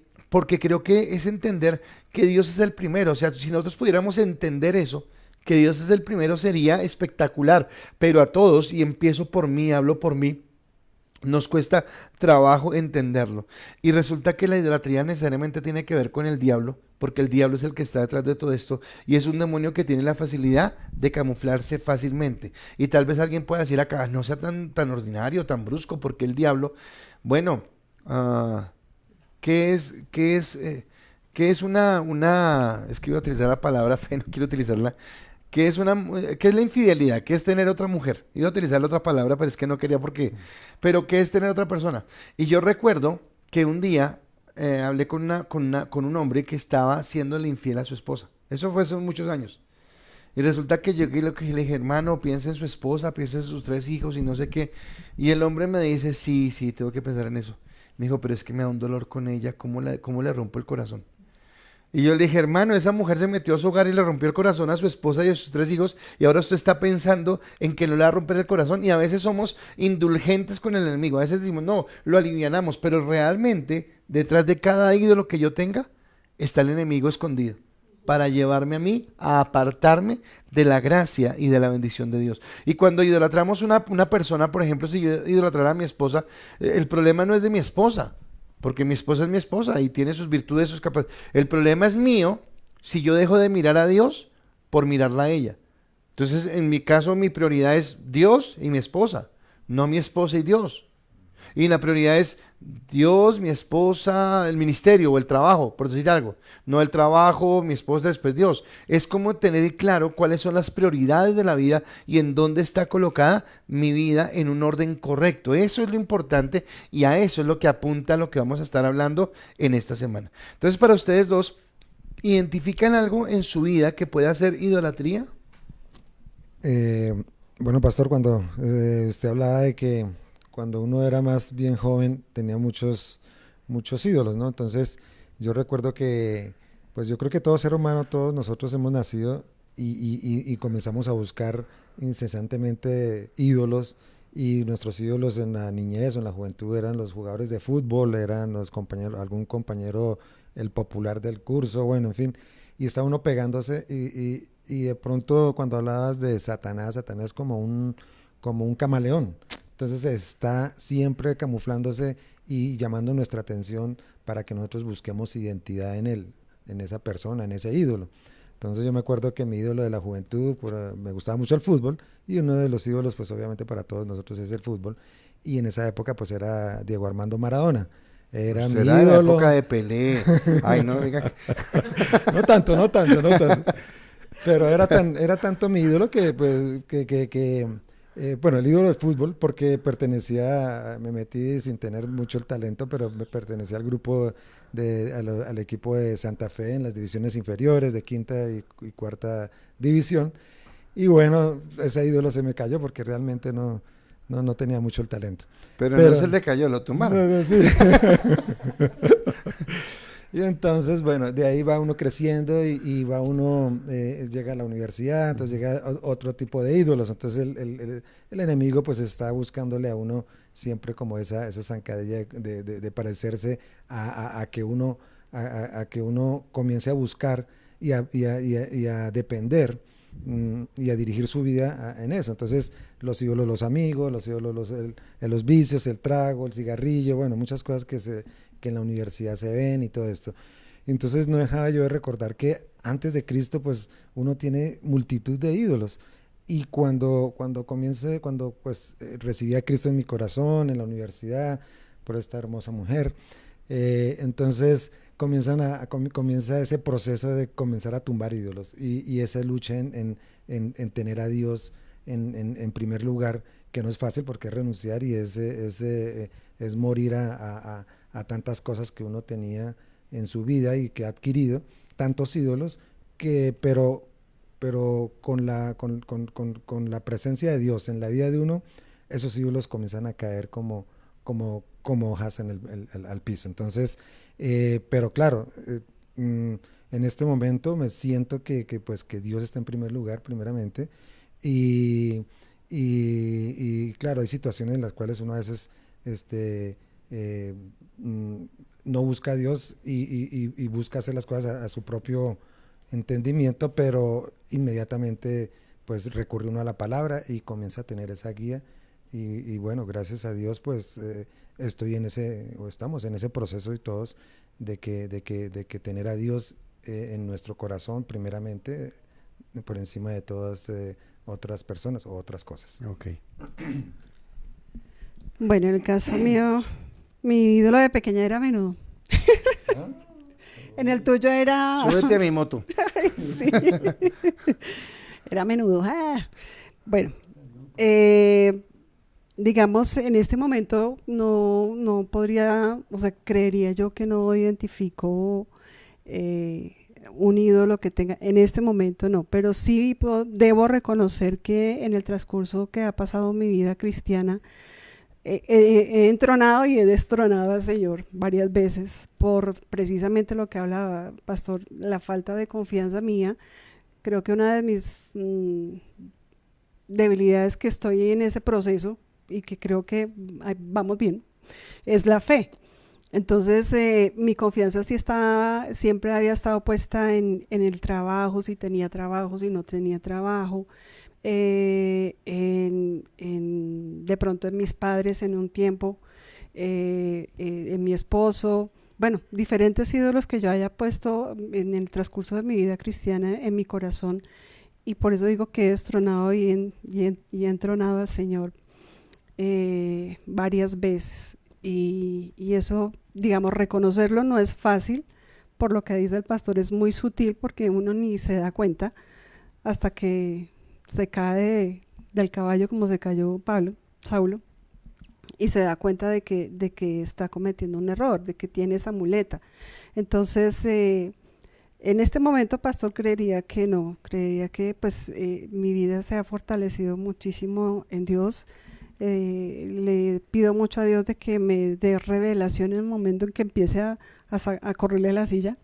creo que es entender que Dios es el primero. O sea, si nosotros pudiéramos entender eso, que Dios es el primero, sería espectacular. Pero a todos, y empiezo por mí, hablo por mí, nos cuesta trabajo entenderlo. Y resulta que la idolatría necesariamente tiene que ver con el diablo, porque el diablo es el que está detrás de todo esto y es un demonio que tiene la facilidad de camuflarse fácilmente. Y tal vez alguien pueda decir acá, no sea tan ordinario, tan brusco, porque el diablo, bueno, ¿qué es, qué es es que iba a utilizar la palabra fe, no quiero utilizarla. ¿Qué es la infidelidad? ¿Qué es tener otra mujer? Iba a utilizar la otra palabra, pero es que no quería porque. Pero ¿qué es tener otra persona? Y yo recuerdo que un día hablé con un hombre que estaba siéndole infiel a su esposa. Eso fue hace muchos años. Y resulta que llegué y le dije, hermano, piensa en su esposa, piensa en sus 3 hijos y no sé qué. Y el hombre me dice, sí, tengo que pensar en eso. Me dijo, pero es que me da un dolor con ella, cómo le rompo el corazón? Y yo le dije, hermano, esa mujer se metió a su hogar y le rompió el corazón a su esposa y a sus 3 hijos, y ahora usted está pensando en que no le va a romper el corazón. Y a veces somos indulgentes con el enemigo. A veces decimos, no, lo alivianamos, pero realmente detrás de cada ídolo que yo tenga está el enemigo escondido para llevarme a mí a apartarme de la gracia y de la bendición de Dios. Y cuando idolatramos una persona, por ejemplo, si yo idolatrara a mi esposa, el problema no es de mi esposa, porque mi esposa es mi esposa y tiene sus virtudes, sus capacidades. El problema es mío si yo dejo de mirar a Dios por mirarla a ella. Entonces, en mi caso, mi prioridad es Dios y mi esposa, no mi esposa y Dios. Y la prioridad es Dios, mi esposa, el ministerio o el trabajo, por decir algo. No el trabajo, mi esposa, después Dios. Es como tener claro cuáles son las prioridades de la vida y en dónde está colocada mi vida en un orden correcto. Eso es lo importante y a eso es lo que apunta lo que vamos a estar hablando en esta semana. Entonces, para ustedes dos, ¿identifican algo en su vida que pueda ser idolatría? Bueno, pastor, cuando usted hablaba de que cuando uno era más bien joven tenía muchos ídolos, ¿no? Entonces, yo recuerdo que, pues yo creo que todo ser humano, todos nosotros hemos nacido y comenzamos a buscar incesantemente ídolos, y nuestros ídolos en la niñez o en la juventud eran los jugadores de fútbol, eran los compañeros, algún compañero, el popular del curso, bueno, en fin, y está uno pegándose y de pronto cuando hablabas de Satanás, Satanás como un camaleón, entonces está siempre camuflándose y llamando nuestra atención para que nosotros busquemos identidad en él, en esa persona, en ese ídolo. Entonces yo me acuerdo que mi ídolo de la juventud, me gustaba mucho el fútbol, y uno de los ídolos pues obviamente para todos nosotros es el fútbol, y en esa época pues era Diego Armando Maradona. Era Pues mi era de la época ídolo. de Pelé. Ay, no diga. No tanto, no tanto, no tanto. Pero era tanto mi ídolo que, pues, bueno, el ídolo del fútbol, porque me metí sin tener mucho el talento, pero me pertenecía al grupo al equipo de Santa Fe en las divisiones inferiores, de quinta y cuarta división. Y bueno, ese ídolo se me cayó porque realmente no tenía mucho el talento. Pero no se Pero, le cayó, lo tumbaron. sí. Y entonces, bueno, de ahí va uno creciendo y va uno, llega a la universidad, entonces llega otro tipo de ídolos. Entonces el enemigo pues está buscándole a uno siempre como esa zancadilla de parecerse a que uno, a que uno comience a buscar y a depender, y a dirigir su vida en eso. Entonces los ídolos, los amigos, los ídolos, los vicios, el trago, el cigarrillo, bueno, muchas cosas que en la universidad se ven y todo esto. Entonces no dejaba yo de recordar que antes de Cristo pues uno tiene multitud de ídolos, y cuando pues recibí a Cristo en mi corazón en la universidad por esta hermosa mujer, entonces comienza ese proceso de comenzar a tumbar ídolos, y esa lucha en tener a Dios en primer lugar, que no es fácil porque es renunciar y es morir a tantas cosas que uno tenía en su vida y que ha adquirido, tantos ídolos, pero con la presencia de Dios en la vida de uno, esos ídolos comienzan a caer como hojas al piso. Entonces, pero claro, en este momento me siento pues, que Dios está en primer lugar, primeramente, y, claro, hay situaciones en las cuales uno a veces eh, no busca a Dios y busca hacer las cosas a su propio entendimiento, pero inmediatamente pues recurre uno a la palabra y comienza a tener esa guía, y bueno, gracias a Dios pues estamos en ese proceso y todos de que tener a Dios en nuestro corazón primeramente, por encima de todas otras personas o otras cosas. Ok. Bueno, en el caso mío, mi ídolo de pequeña era Menudo. En el tuyo era... Súbete a mi moto. Ay, sí. Era Menudo. Bueno, digamos, en este momento no podría, o sea, creería yo que no identifico un ídolo que tenga, en este momento no, pero sí debo reconocer que en el transcurso que ha pasado mi vida cristiana, he entronado y he destronado al Señor varias veces por precisamente lo que hablaba, pastor, la falta de confianza mía. Creo que una de mis debilidades, que estoy en ese proceso y que creo que vamos bien, es la fe. Entonces mi confianza siempre había estado puesta en el trabajo, si tenía trabajo, si no tenía trabajo, de pronto en mis padres en un tiempo, en mi esposo, bueno, diferentes ídolos que yo haya puesto en el transcurso de mi vida cristiana en mi corazón, y por eso digo que he destronado y he entronado al Señor varias veces. y eso, digamos, reconocerlo no es fácil, por lo que dice el pastor, es muy sutil porque uno ni se da cuenta hasta que se cae del caballo como se cayó Saulo, y se da cuenta de que está cometiendo un error, de que tiene esa muleta. Entonces, en este momento, pastor, creería que no, creería que pues mi vida se ha fortalecido muchísimo en Dios. Le pido mucho a Dios de que me dé revelación en el momento en que empiece a correrle la silla,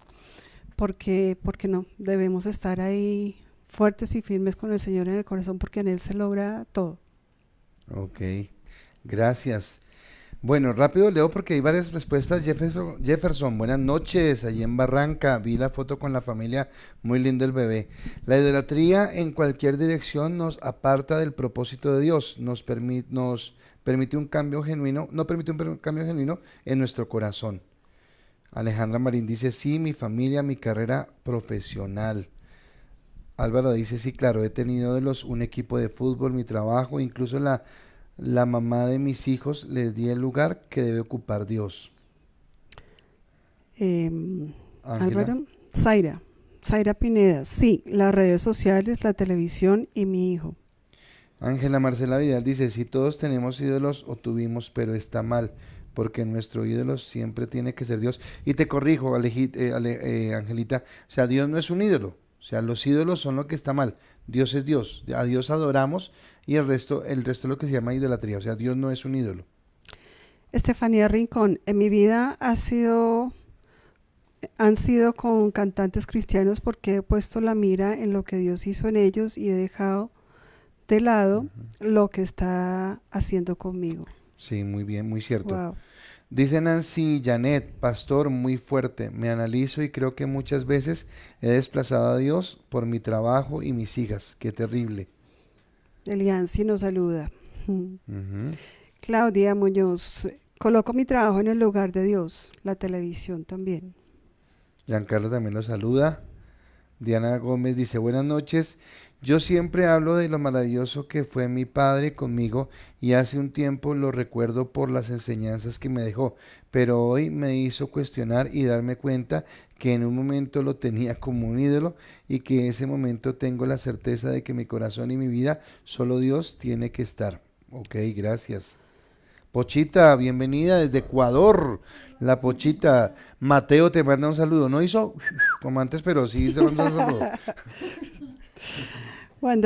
porque no, debemos estar ahí fuertes y firmes con el Señor en el corazón, porque en Él se logra todo. Ok, gracias. Bueno, rápido leo porque hay varias respuestas. Jefferson, buenas noches, allí en Barranca, vi la foto con la familia, muy lindo el bebé. La idolatría en cualquier dirección nos aparta del propósito de Dios, nos permite un cambio genuino, no permite un cambio genuino en nuestro corazón. Alejandra Marín dice, sí, mi familia, mi carrera profesional. Álvaro dice, sí, claro, he tenido un equipo de fútbol, mi trabajo, incluso la mamá de mis hijos les di el lugar que debe ocupar Dios. Ángela. Álvaro, Zaira Pineda, sí, las redes sociales, la televisión y mi hijo. Ángela Marcela Vidal dice, si todos tenemos ídolos o tuvimos, pero está mal, porque nuestro ídolo siempre tiene que ser Dios. Y te corrijo, Angelita, o sea, Dios no es un ídolo, o sea, los ídolos son lo que está mal. Dios es Dios, a Dios adoramos y el resto es lo que se llama idolatría, o sea, Dios no es un ídolo. Estefanía Rincón, en mi vida han sido con cantantes cristianos porque he puesto la mira en lo que Dios hizo en ellos y he dejado de lado lo que está haciendo conmigo. Sí, muy bien, muy cierto. Wow. Dice Nancy Janet, pastor, muy fuerte, me analizo y creo que muchas veces he desplazado a Dios por mi trabajo y mis hijas, qué terrible. Eliansi nos saluda. Ujú. Claudia Muñoz, coloco mi trabajo en el lugar de Dios, la televisión también. Giancarlo también lo saluda. Diana Gómez dice, buenas noches, yo siempre hablo de lo maravilloso que fue mi padre conmigo y hace un tiempo lo recuerdo por las enseñanzas que me dejó, pero hoy me hizo cuestionar y darme cuenta que en un momento lo tenía como un ídolo y que en ese momento tengo la certeza de que mi corazón y mi vida solo Dios tiene que estar. Ok, gracias. Pochita, bienvenida desde Ecuador. La Pochita. Mateo te manda un saludo. No hizo como antes, pero sí se manda un saludo. Juan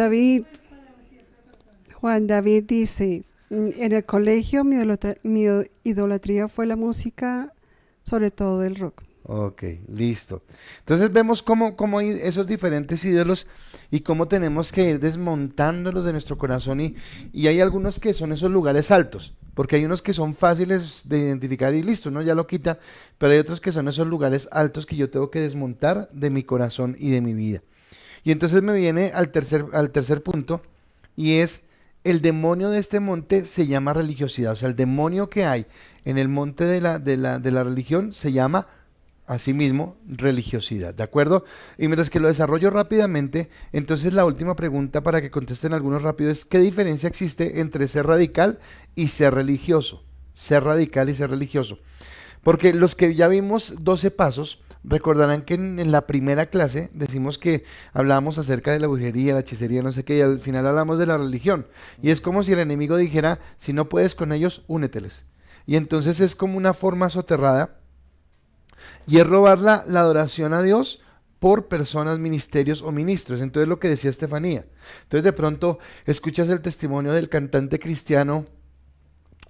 David dice, en el colegio mi idolatría fue la música, sobre todo el rock. Ok, listo. Entonces vemos cómo hay esos diferentes ídolos y cómo tenemos que ir desmontándolos de nuestro corazón y hay algunos que son esos lugares altos, porque hay unos que son fáciles de identificar y listo, ¿no? Ya lo quita, pero hay otros que son esos lugares altos que yo tengo que desmontar de mi corazón y de mi vida. Y entonces me viene al tercer punto y es el demonio de este monte se llama religiosidad, o sea, el demonio que hay en el monte de la religión se llama asimismo religiosidad, ¿de acuerdo? Y mientras que lo desarrollo rápidamente, entonces la última pregunta para que contesten algunos rápido es ¿qué diferencia existe entre ser radical y ser religioso? Ser radical y ser religioso. Porque los que ya vimos 12 pasos, recordarán que en la primera clase decimos que hablábamos acerca de la brujería, la hechicería, no sé qué, y al final hablamos de la religión. Y es como si el enemigo dijera, si no puedes con ellos, úneteles. Y entonces es como una forma soterrada y es robar la adoración a Dios por personas, ministerios o ministros. Entonces lo que decía Estefanía. Entonces de pronto escuchas el testimonio del cantante cristiano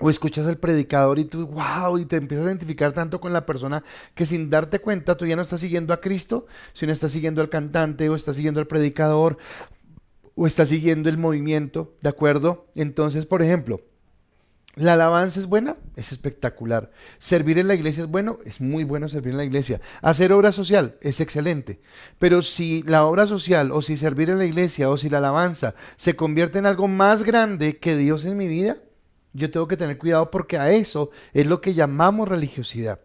o escuchas al predicador y tú, wow, y te empiezas a identificar tanto con la persona que sin darte cuenta tú ya no estás siguiendo a Cristo, sino estás siguiendo al cantante o estás siguiendo al predicador o estás siguiendo el movimiento, ¿de acuerdo? Entonces, por ejemplo, la alabanza es buena, es espectacular. Servir en la iglesia es bueno, es muy bueno servir en la iglesia. Hacer obra social es excelente. Pero si la obra social o si servir en la iglesia o si la alabanza se convierte en algo más grande que Dios en mi vida, yo tengo que tener cuidado porque a eso es lo que llamamos religiosidad.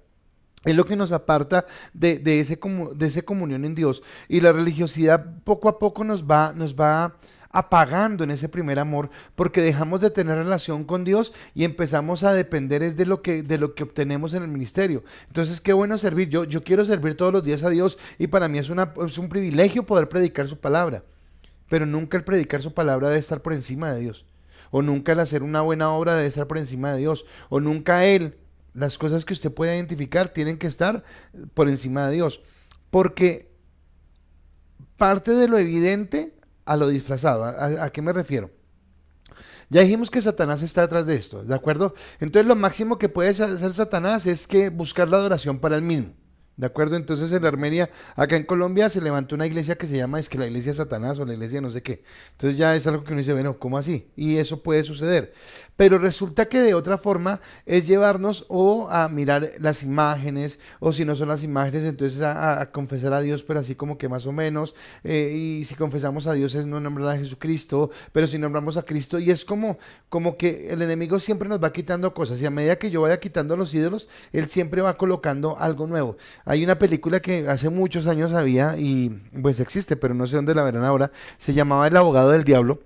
Es lo que nos aparta de esa comunión en Dios. Y la religiosidad poco a poco nos va apagando en ese primer amor porque dejamos de tener relación con Dios y empezamos a depender es de lo que obtenemos en el ministerio. Entonces, qué bueno servir. Yo quiero servir todos los días a Dios y para mí es un privilegio poder predicar su palabra, pero nunca el predicar su palabra debe estar por encima de Dios, o nunca el hacer una buena obra debe estar por encima de Dios, o nunca las cosas que usted puede identificar tienen que estar por encima de Dios, porque parte de lo evidente a lo disfrazado. ¿A qué me refiero? Ya dijimos que Satanás está detrás de esto, ¿de acuerdo? Entonces lo máximo que puede hacer Satanás es que buscar la adoración para él mismo. ¿De acuerdo? Entonces en Armenia, acá en Colombia, se levantó una iglesia que se llama, es que la iglesia de Satanás o la iglesia de no sé qué. Entonces ya es algo que uno dice, bueno, ¿cómo así? Y eso puede suceder. Pero resulta que de otra forma es llevarnos o a mirar las imágenes, o si no son las imágenes, entonces a confesar a Dios, pero así como que más o menos. Y si confesamos a Dios es no nombrar a Jesucristo, pero si nombramos a Cristo, y es como que el enemigo siempre nos va quitando cosas, y a medida que yo vaya quitando los ídolos, él siempre va colocando algo nuevo. Hay una película que hace muchos años había, y pues existe, pero no sé dónde la verán ahora, se llamaba El abogado del diablo.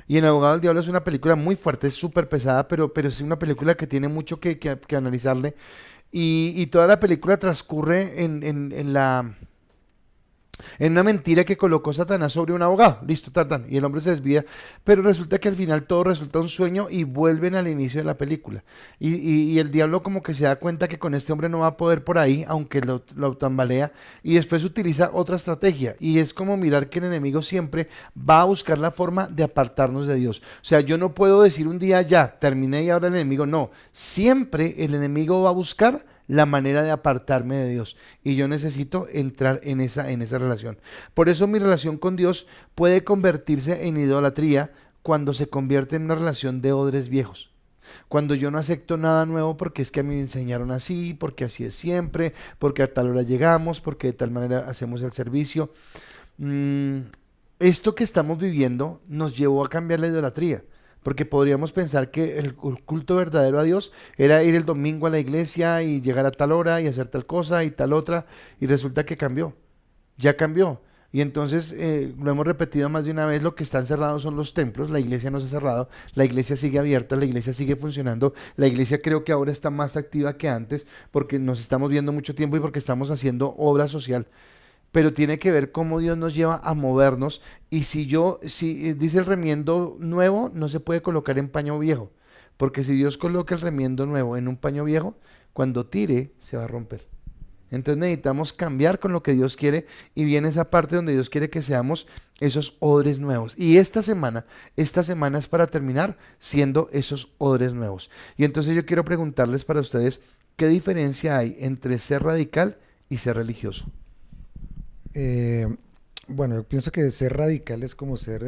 Y El abogado del diablo es una película muy fuerte, es súper pesada, pero es una película que tiene mucho que analizarle. Y toda la película transcurre en una mentira que colocó Satanás sobre un abogado. Listo, tan. Y el hombre se desvía. Pero resulta que al final todo resulta un sueño y vuelven al inicio de la película. Y el diablo como que se da cuenta que con este hombre no va a poder por ahí, aunque lo tambalea. Y después utiliza otra estrategia. Y es como mirar que el enemigo siempre va a buscar la forma de apartarnos de Dios. O sea, yo no puedo decir un día ya, terminé y ahora el enemigo. No, siempre el enemigo va a buscar la manera de apartarme de Dios, y yo necesito entrar en esa relación. Por eso mi relación con Dios puede convertirse en idolatría cuando se convierte en una relación de odres viejos. Cuando yo no acepto nada nuevo porque es que a mí me enseñaron así, porque así es siempre, porque a tal hora llegamos, porque de tal manera hacemos el servicio. Mm, Esto que estamos viviendo nos llevó a cambiar la idolatría. Porque podríamos pensar que el culto verdadero a Dios era ir el domingo a la iglesia y llegar a tal hora y hacer tal cosa y tal otra, y resulta que cambió, ya cambió. Y entonces lo hemos repetido más de una vez, lo que están cerrados son los templos, la iglesia no se ha cerrado, la iglesia sigue abierta, la iglesia sigue funcionando, la iglesia creo que ahora está más activa que antes porque nos estamos viendo mucho tiempo y porque estamos haciendo obra social, pero tiene que ver cómo Dios nos lleva a movernos. Y si dice el remiendo nuevo, no se puede colocar en paño viejo, porque si Dios coloca el remiendo nuevo en un paño viejo, cuando tire se va a romper. Entonces necesitamos cambiar con lo que Dios quiere, y viene esa parte donde Dios quiere que seamos esos odres nuevos. Y esta semana es para terminar siendo esos odres nuevos. Y entonces yo quiero preguntarles para ustedes, ¿qué diferencia hay entre ser radical y ser religioso? Eh, bueno, yo pienso que ser radical es como ser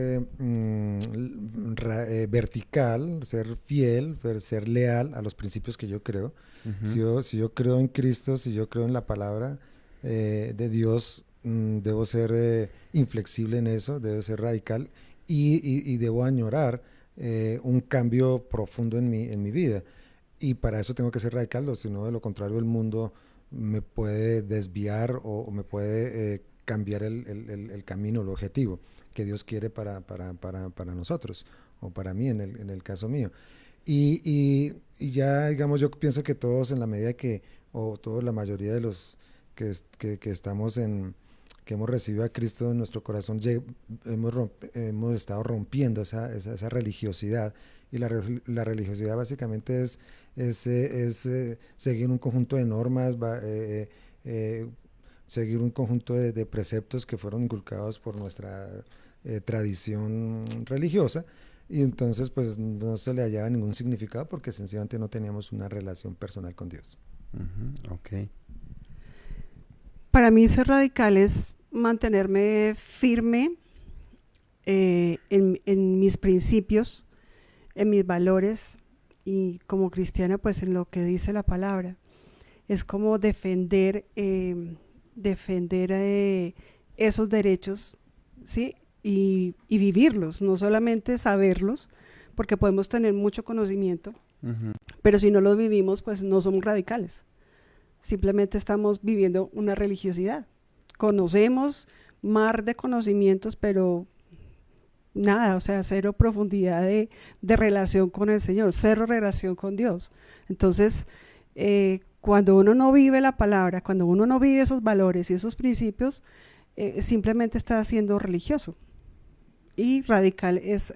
vertical, ser fiel, ser leal a los principios que yo creo. Ujú. Si yo creo en Cristo, si yo creo en la palabra de Dios, debo ser inflexible en eso, debo ser radical y debo añorar un cambio profundo en mi vida. Y para eso tengo que ser radical, o si no, de lo contrario, el mundo me puede desviar o me puede cambiar el camino, el objetivo que Dios quiere para nosotros, o para mí en el caso mío. Y ya, digamos, yo pienso que todos en la medida que, o toda la mayoría de los que estamos que hemos recibido a Cristo en nuestro corazón, hemos estado rompiendo esa religiosidad. Y la religiosidad básicamente es seguir un conjunto de normas, seguir un conjunto de preceptos que fueron inculcados por nuestra tradición religiosa, y entonces pues no se le hallaba ningún significado porque sencillamente no teníamos una relación personal con Dios. Ok. Para mí ser radical es mantenerme firme en mis principios, en mis valores, y como cristiana pues en lo que dice la palabra. Es como defender esos derechos, ¿sí? Y vivirlos, no solamente saberlos, porque podemos tener mucho conocimiento, Ujú. pero si no los vivimos, pues no somos radicales. Simplemente estamos viviendo una religiosidad. Conocemos mar de conocimientos, pero nada, o sea, cero profundidad de relación con el Señor, cero relación con Dios. Entonces, cuando uno no vive la palabra, cuando uno no vive esos valores y esos principios, simplemente está siendo religioso. Y radical es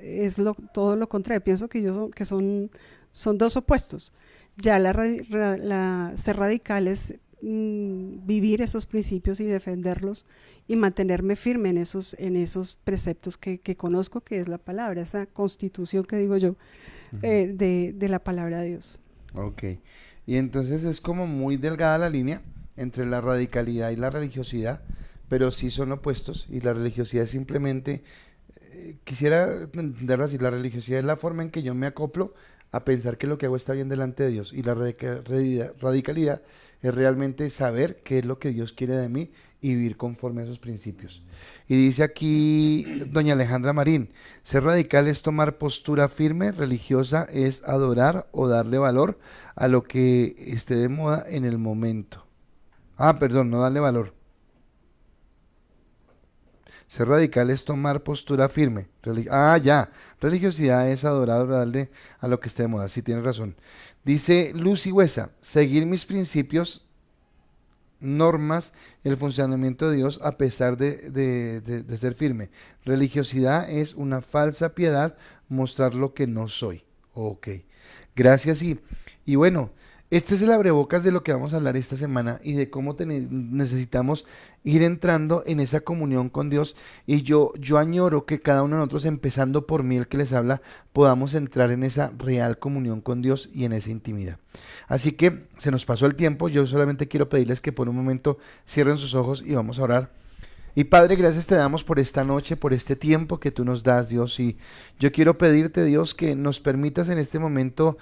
todo lo contrario. Pienso que son dos opuestos. Ya ser radical es vivir esos principios y defenderlos y mantenerme firme en esos preceptos que conozco, que es la palabra, esa constitución que digo yo, de la palabra de Dios. Ok. Y entonces es como muy delgada la línea entre la radicalidad y la religiosidad, pero sí son opuestos, y la religiosidad es simplemente, quisiera entenderlo así, la religiosidad es la forma en que yo me acoplo a pensar que lo que hago está bien delante de Dios, y la radicalidad es realmente saber qué es lo que Dios quiere de mí y vivir conforme a esos principios. Y dice aquí doña Alejandra Marín, ser radical es tomar postura firme, religiosa es adorar o darle valor a lo que esté de moda en el momento. Ah, perdón, no darle valor. Ser radical es tomar postura firme. Ya. Religiosidad es adorar o darle a lo que esté de moda. Sí, tienes razón. Dice Lucy Huesa, seguir mis principios, normas, el funcionamiento de Dios a pesar de ser firme. Religiosidad es una falsa piedad, mostrar lo que no soy. Ok. Gracias y bueno, este es el abrebocas de lo que vamos a hablar esta semana y de cómo necesitamos ir entrando en esa comunión con Dios. Y yo añoro que cada uno de nosotros, empezando por mí, el que les habla, podamos entrar en esa real comunión con Dios y en esa intimidad. Así que se nos pasó el tiempo, yo solamente quiero pedirles que por un momento cierren sus ojos y vamos a orar. Y Padre, gracias te damos por esta noche, por este tiempo que tú nos das, Dios. Y yo quiero pedirte, Dios, que nos permitas en este momento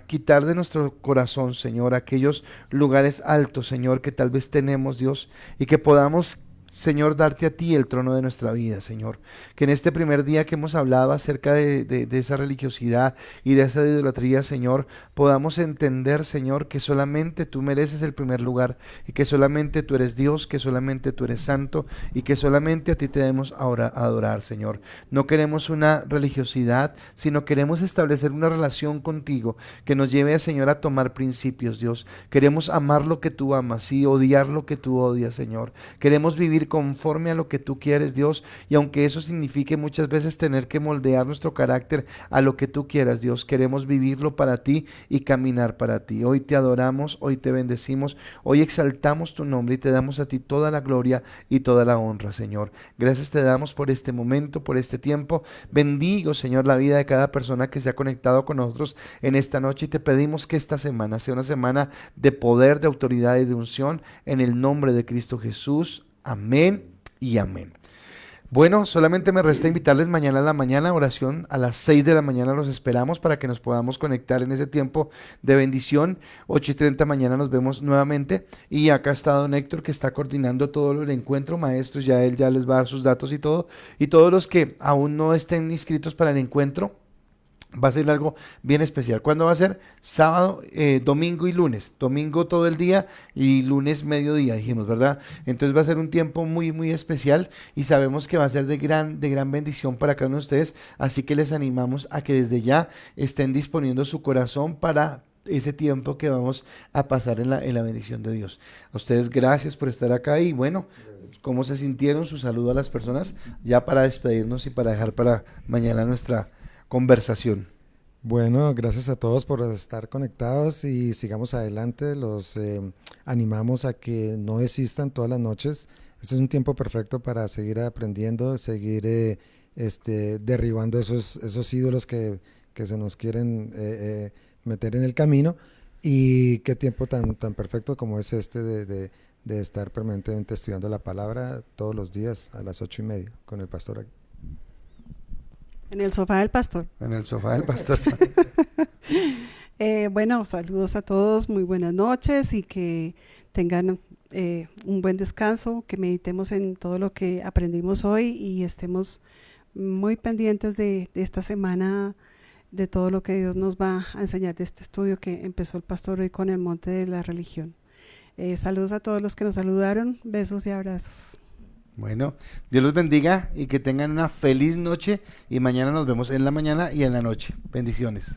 quitar de nuestro corazón, Señor, aquellos lugares altos, Señor, que tal vez tenemos, Dios, y que podamos, Señor, darte a ti el trono de nuestra vida, Señor. Que en este primer día que hemos hablado acerca de esa religiosidad y de esa idolatría, Señor, podamos entender, Señor, que solamente tú mereces el primer lugar y que solamente tú eres Dios, que solamente tú eres santo y que solamente a ti te debemos ahora adorar, Señor. No queremos una religiosidad, sino queremos establecer una relación contigo que nos lleve, Señor, a tomar principios, Dios. Queremos amar lo que tú amas y odiar lo que tú odias, Señor. Queremos vivir conforme a lo que tú quieres, Dios, y aunque eso signifique muchas veces tener que moldear nuestro carácter a lo que tú quieras, Dios, queremos vivirlo para ti y caminar para ti. Hoy te adoramos, hoy te bendecimos, hoy exaltamos tu nombre y te damos a ti toda la gloria y toda la honra, Señor. Gracias te damos por este momento, por este tiempo. Bendigo, Señor, la vida de cada persona que se ha conectado con nosotros en esta noche y te pedimos que esta semana sea una semana de poder, de autoridad y de unción en el nombre de Cristo Jesús. Amén y amén. Bueno, solamente me resta invitarles mañana a la mañana, oración a las 6 de la mañana, los esperamos para que nos podamos conectar en ese tiempo de bendición. 8:30 mañana nos vemos nuevamente y acá está don Héctor, que está coordinando todo el encuentro, maestros, ya él ya les va a dar sus datos y todo, y todos los que aún no estén inscritos para el encuentro, va a ser algo bien especial. ¿Cuándo va a ser? Sábado, domingo y lunes. Domingo todo el día y lunes mediodía, dijimos, ¿verdad? Entonces va a ser un tiempo muy, muy especial y sabemos que va a ser de gran bendición para cada uno de ustedes. Así que les animamos a que desde ya estén disponiendo su corazón para ese tiempo que vamos a pasar en la bendición de Dios. A ustedes gracias por estar acá y bueno, ¿cómo se sintieron? Su saludo a las personas ya para despedirnos y para dejar para mañana nuestra conversación. Bueno, gracias a todos por estar conectados y sigamos adelante. Los animamos a que no desistan todas las noches. Este es un tiempo perfecto para seguir aprendiendo, seguir derribando esos ídolos que se nos quieren meter en el camino. Y qué tiempo tan perfecto como es de estar permanentemente estudiando la palabra todos los días a las 8:30 con el pastor aquí. En el sofá del pastor. En el sofá del pastor. Bueno, saludos a todos, muy buenas noches y que tengan un buen descanso, que meditemos en todo lo que aprendimos hoy y estemos muy pendientes de esta semana, de todo lo que Dios nos va a enseñar de este estudio que empezó el pastor hoy con el monte de la religión. Saludos a todos los que nos saludaron, besos y abrazos. Bueno, Dios los bendiga y que tengan una feliz noche y mañana nos vemos en la mañana y en la noche. Bendiciones.